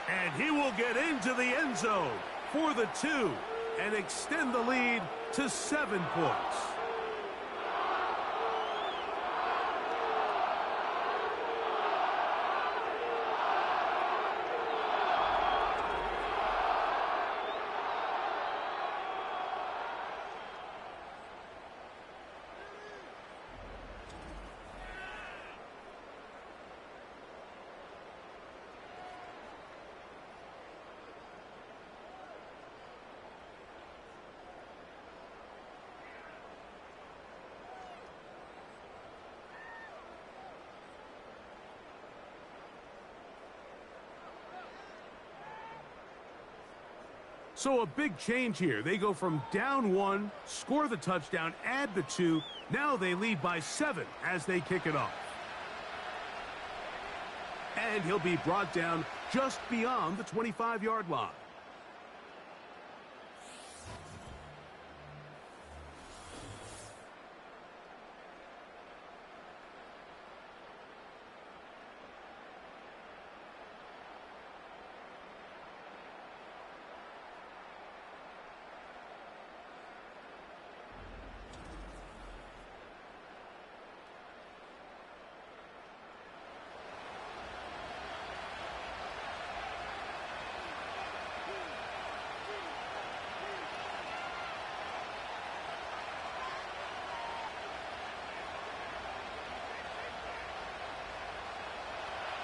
and he will get into the end zone for the 2 and extend the lead to 7 points. So a big change here. They go from down 1, score the touchdown, add the 2. Now they lead by 7 as they kick it off. And he'll be brought down just beyond the 25-yard line.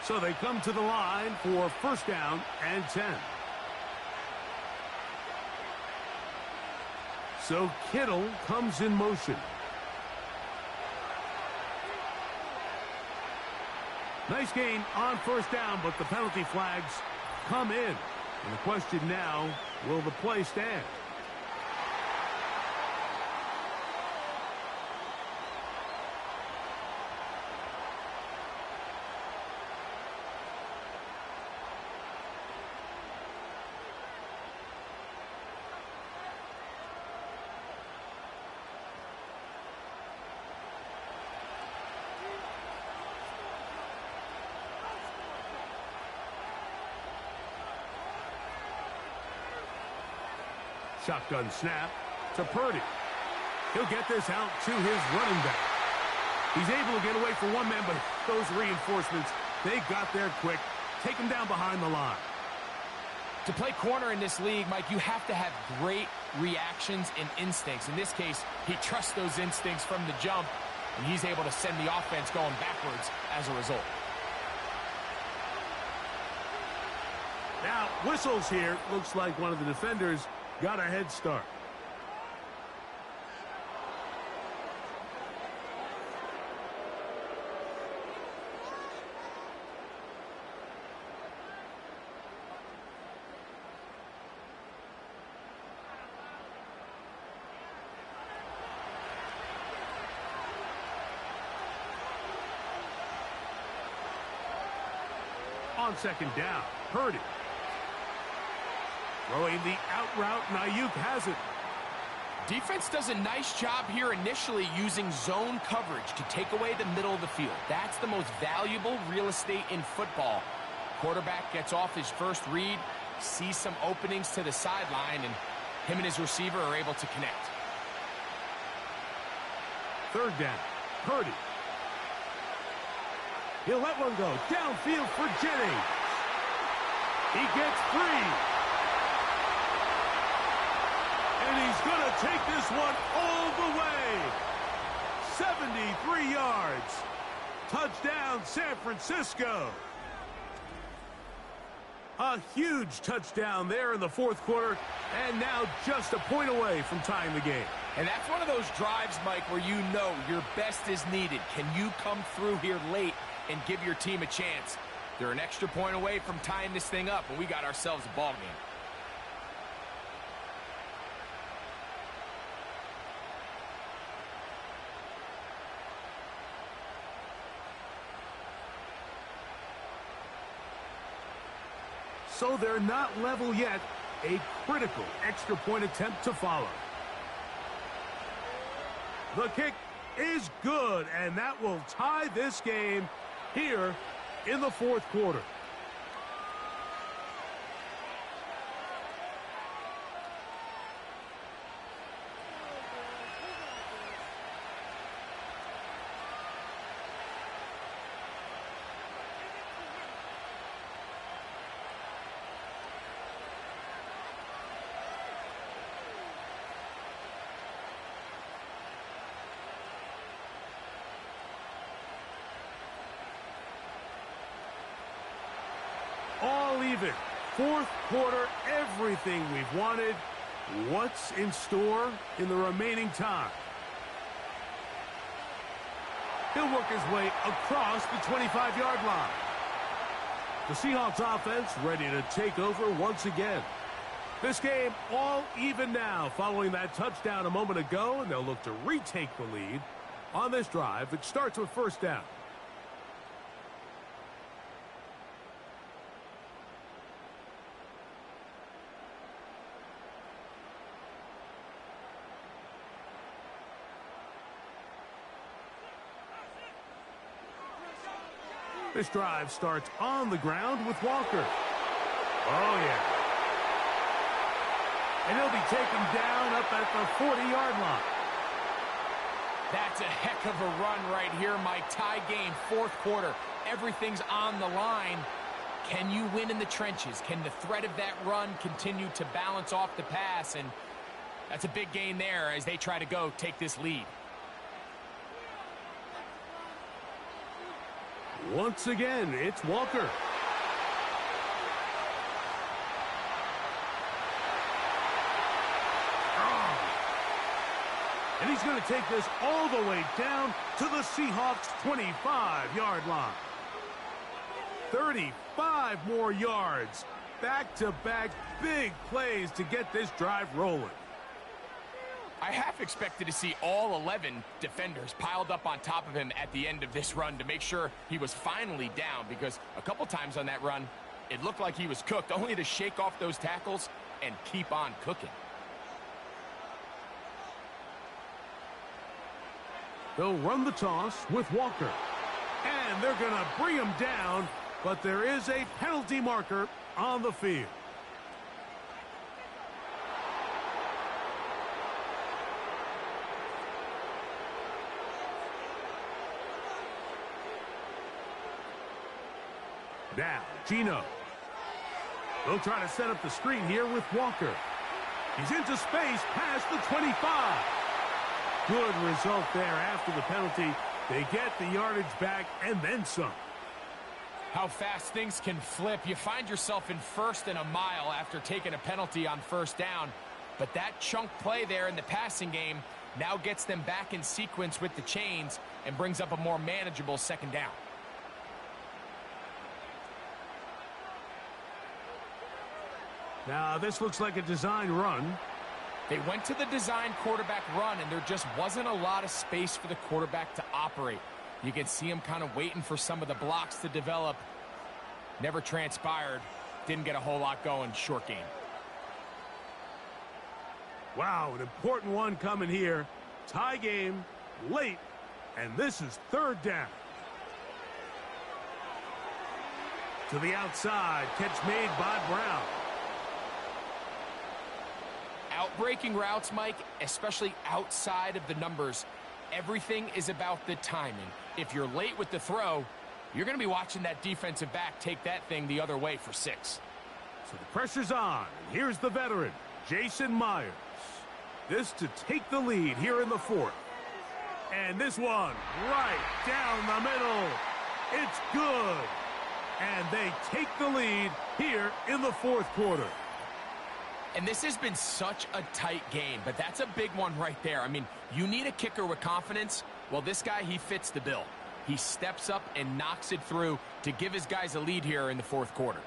So they come to the line for first down and 10. So Kittle comes in motion. Nice gain on first down, but the penalty flags come in. And the question now, will the play stand? Shotgun snap to Purdy. He'll get this out to his running back. He's able to get away from one man, but those reinforcements, they got there quick. Take him down behind the line. To play corner in this league, Mike, you have to have great reactions and instincts. In this case, he trusts those instincts from the jump, and he's able to send the offense going backwards as a result. Now, whistles here. Looks like one of the defenders got a head start. On second down, Purdy. Throwing the out route, and Ayuk has it. Defense does a nice job here initially using zone coverage to take away the middle of the field. That's the most valuable real estate in football. Quarterback gets off his first read, sees some openings to the sideline, and him and his receiver are able to connect. Third down, Purdy. He'll let one go. Downfield for Jennings. He gets free. And he's going to take this one all the way. 73 yards. Touchdown, San Francisco. A huge touchdown there in the fourth quarter, and now just a point away from tying the game. And that's one of those drives, Mike, where you know your best is needed. Can you come through here late and give your team a chance? They're an extra point away from tying this thing up, and we got ourselves a ball game. So they're not level yet. A critical extra point attempt to follow. The kick is good, and that will tie this game here in the fourth quarter. All even. Fourth quarter, everything we've wanted. What's in store in the remaining time? He'll work his way across the 25-yard line. The Seahawks offense ready to take over once again. This game all even now following that touchdown a moment ago, and they'll look to retake the lead on this drive. It starts with first down. This drive starts on the ground with Walker. Oh, yeah. And he'll be taken down up at the 40-yard line. That's a heck of a run right here, Mike. Tie game, fourth quarter. Everything's on the line. Can you win in the trenches? Can the threat of that run continue to balance off the pass? And that's a big gain there as they try to go take this lead. Once again, it's Walker. And he's going to take this all the way down to the Seahawks' 25-yard line. 35 more yards. Back-to-back big plays to get this drive rolling. I half expected to see all 11 defenders piled up on top of him at the end of this run to make sure he was finally down, because a couple times on that run, it looked like he was cooked, only to shake off those tackles and keep on cooking. They'll run the toss with Walker. And they're going to bring him down, but there is a penalty marker on the field. Now, Gino. They'll try to set up the screen here with Walker. He's into space past the 25. Good result there after the penalty. They get the yardage back and then some. How fast things can flip. You find yourself in first and a mile after taking a penalty on first down. But that chunk play there in the passing game now gets them back in sequence with the chains and brings up a more manageable second down. Now, this looks like a design run. They went to the design quarterback run, and there just wasn't a lot of space for the quarterback to operate. You can see him kind of waiting for some of the blocks to develop. Never transpired. Didn't get a whole lot going. Short game. Wow, an important one coming here. Tie game, late, and this is third down. To the outside, catch made by Brown. Outbreaking routes, Mike, especially outside of the numbers, everything is about the timing. If you're late with the throw, you're going to be watching that defensive back take that thing the other way for 6. So the pressure's on. Here's the veteran, Jason Myers. This to take the lead here in the fourth. And this one right down the middle. It's good. And they take the lead here in the fourth quarter. And this has been such a tight game, but that's a big one right there. I mean, you need a kicker with confidence. Well, this guy, he fits the bill. He steps up and knocks it through to give his guys a lead here in the fourth quarter.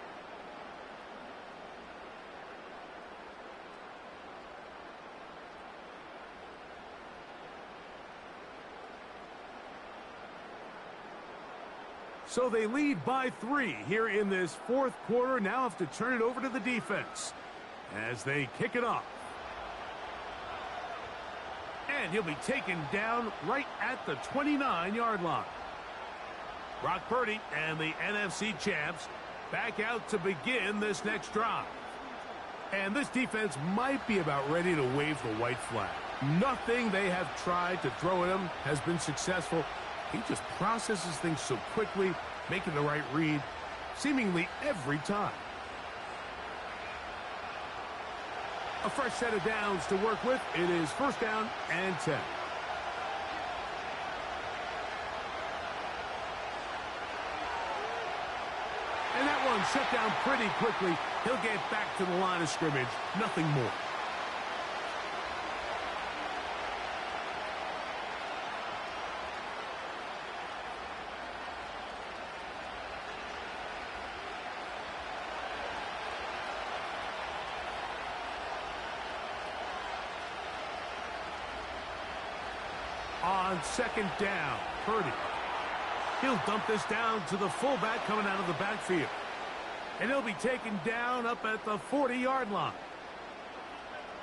So they lead by 3 here in this fourth quarter. Now have to turn it over to the defense as they kick it off. And he'll be taken down right at the 29-yard line. Brock Purdy and the NFC champs back out to begin this next drive. And this defense might be about ready to wave the white flag. Nothing they have tried to throw at him has been successful. He just processes things so quickly, making the right read seemingly every time. A fresh set of downs to work with. It is first down and 10. And that one shut down pretty quickly. He'll get back to the line of scrimmage. Nothing more. On second down, Purdy. He'll dump this down to the fullback coming out of the backfield. And he'll be taken down up at the 40-yard line.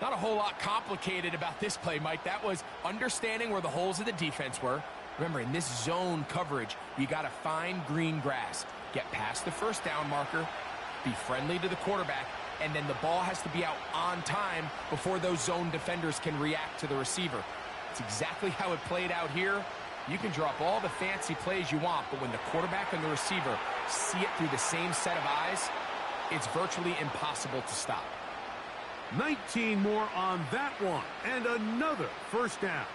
Not a whole lot complicated about this play, Mike. That was understanding where the holes of the defense were. Remember, in this zone coverage, you got to find green grass. Get past the first down marker, be friendly to the quarterback, and then the ball has to be out on time before those zone defenders can react to the receiver. It's exactly how it played out here. You can drop all the fancy plays you want, but when the quarterback and the receiver see it through the same set of eyes, it's virtually impossible to stop. 19 more on that one, and another first down.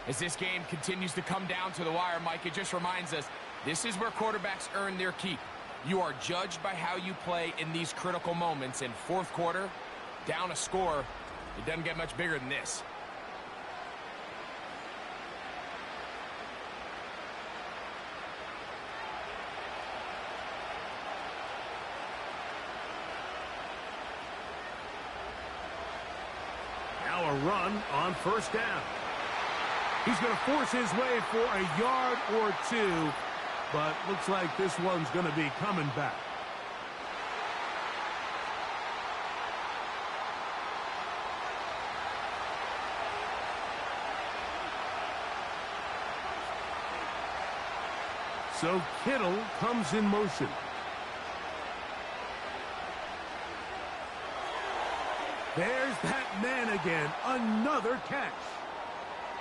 As this game continues to come down to the wire, Mike, it just reminds us, this is where quarterbacks earn their keep. You are judged by how you play in these critical moments. In fourth quarter, down a score, it doesn't get much bigger than this. Now a run on first down. He's going to force his way for a yard or two, but looks like this one's going to be coming back. So Kittle comes in motion. There's that man again. Another catch.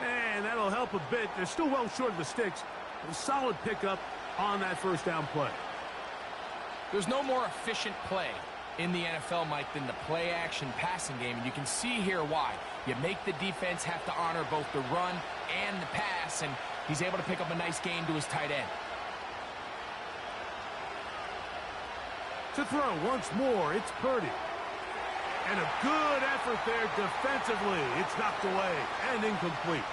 And that'll help a bit. They're still well short of the sticks. A solid pickup on that first down play. There's no more efficient play in the NFL, Mike, than the play-action passing game. And you can see here why. You make the defense have to honor both the run and the pass, and he's able to pick up a nice gain to his tight end. To throw once more, it's Purdy. And a good effort there defensively. It's knocked away and incomplete.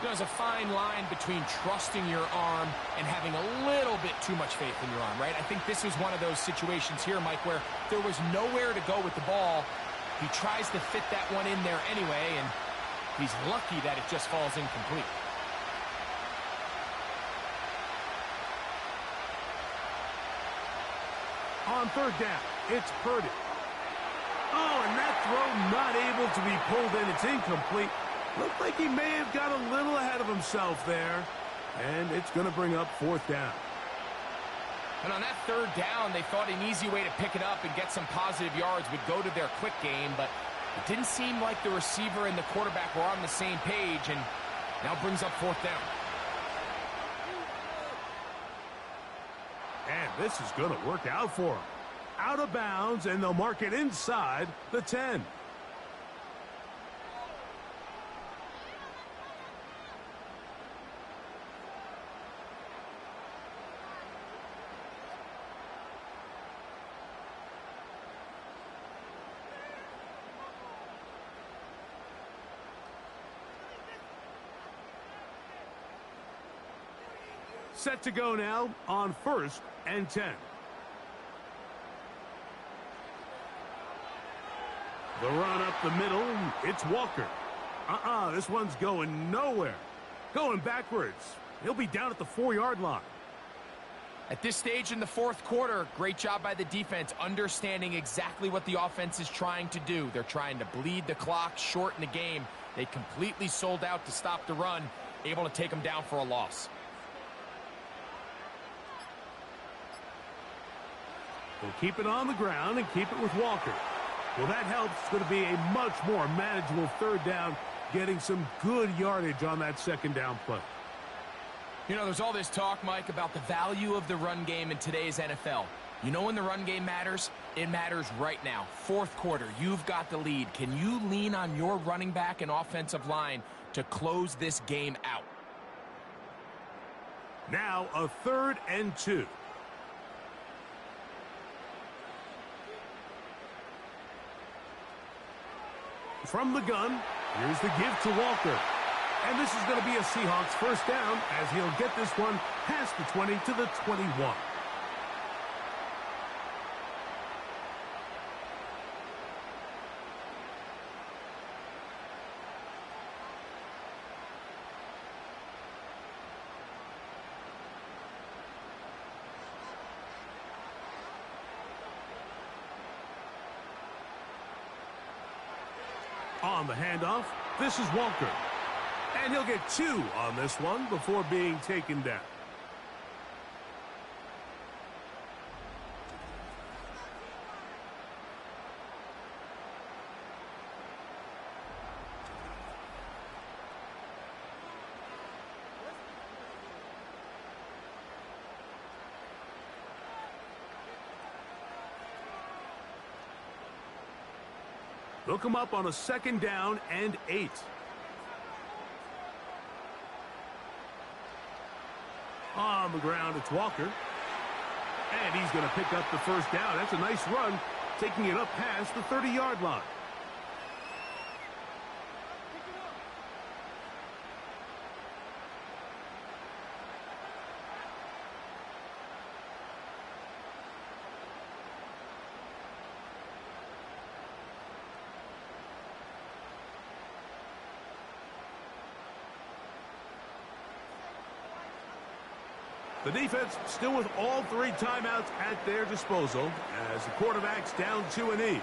There's a fine line between trusting your arm and having a little bit too much faith in your arm, right? I think this is one of those situations here, Mike, where there was nowhere to go with the ball. He tries to fit that one in there anyway, and he's lucky that it just falls incomplete. On third down, it's Purdy. Oh, and that throw not able to be pulled in. It's incomplete. Looked like he may have got a little ahead of himself there. And it's going to bring up fourth down. And on that third down, they thought an easy way to pick it up and get some positive yards would go to their quick game, but it didn't seem like the receiver and the quarterback were on the same page, and now brings up fourth down. And this is going to work out for him. Out of bounds, and they'll mark it inside the 10. Set to go now on first and 10. The run up the middle, it's Walker. This one's going nowhere. Going backwards. He'll be down at the 4-yard line. At this stage in the fourth quarter, great job by the defense, understanding exactly what the offense is trying to do. They're trying to bleed the clock, shorten the game. They completely sold out to stop the run, able to take them down for a loss. They'll keep it on the ground and keep it with Walker. Well, that helps. It's going to be a much more manageable third down, getting some good yardage on that second down play. You know, there's all this talk, Mike, about the value of the run game in today's NFL. You know when the run game matters? It matters right now. Fourth quarter, you've got the lead. Can you lean on your running back and offensive line to close this game out? Now a 3rd and 2. From the gun, here's the give to Walker. And this is going to be a Seahawks first down as he'll get this one past the 20 to the 21. on the handoff. This is Walker. And he'll get 2 on this one before being taken down. They'll come up on a 2nd down and 8. On the ground, it's Walker. And he's going to pick up the 1st down. That's a nice run, taking it up past the 30-yard line. The defense still with all 3 timeouts at their disposal as the quarterback's down to a knee.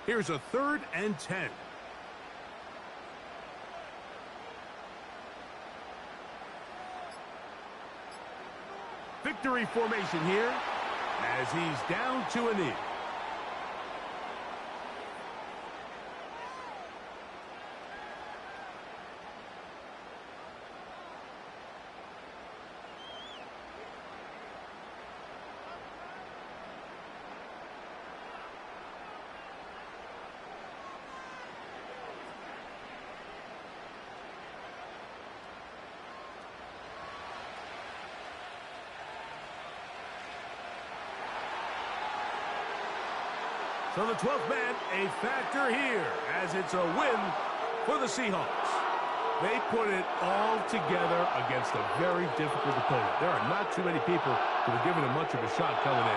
Here's a 3rd and 10. Victory formation here as he's down to a knee. So the 12th man, a factor here, as it's a win for the Seahawks. They put it all together against a very difficult opponent. There are not too many people who are giving them much of a shot coming in.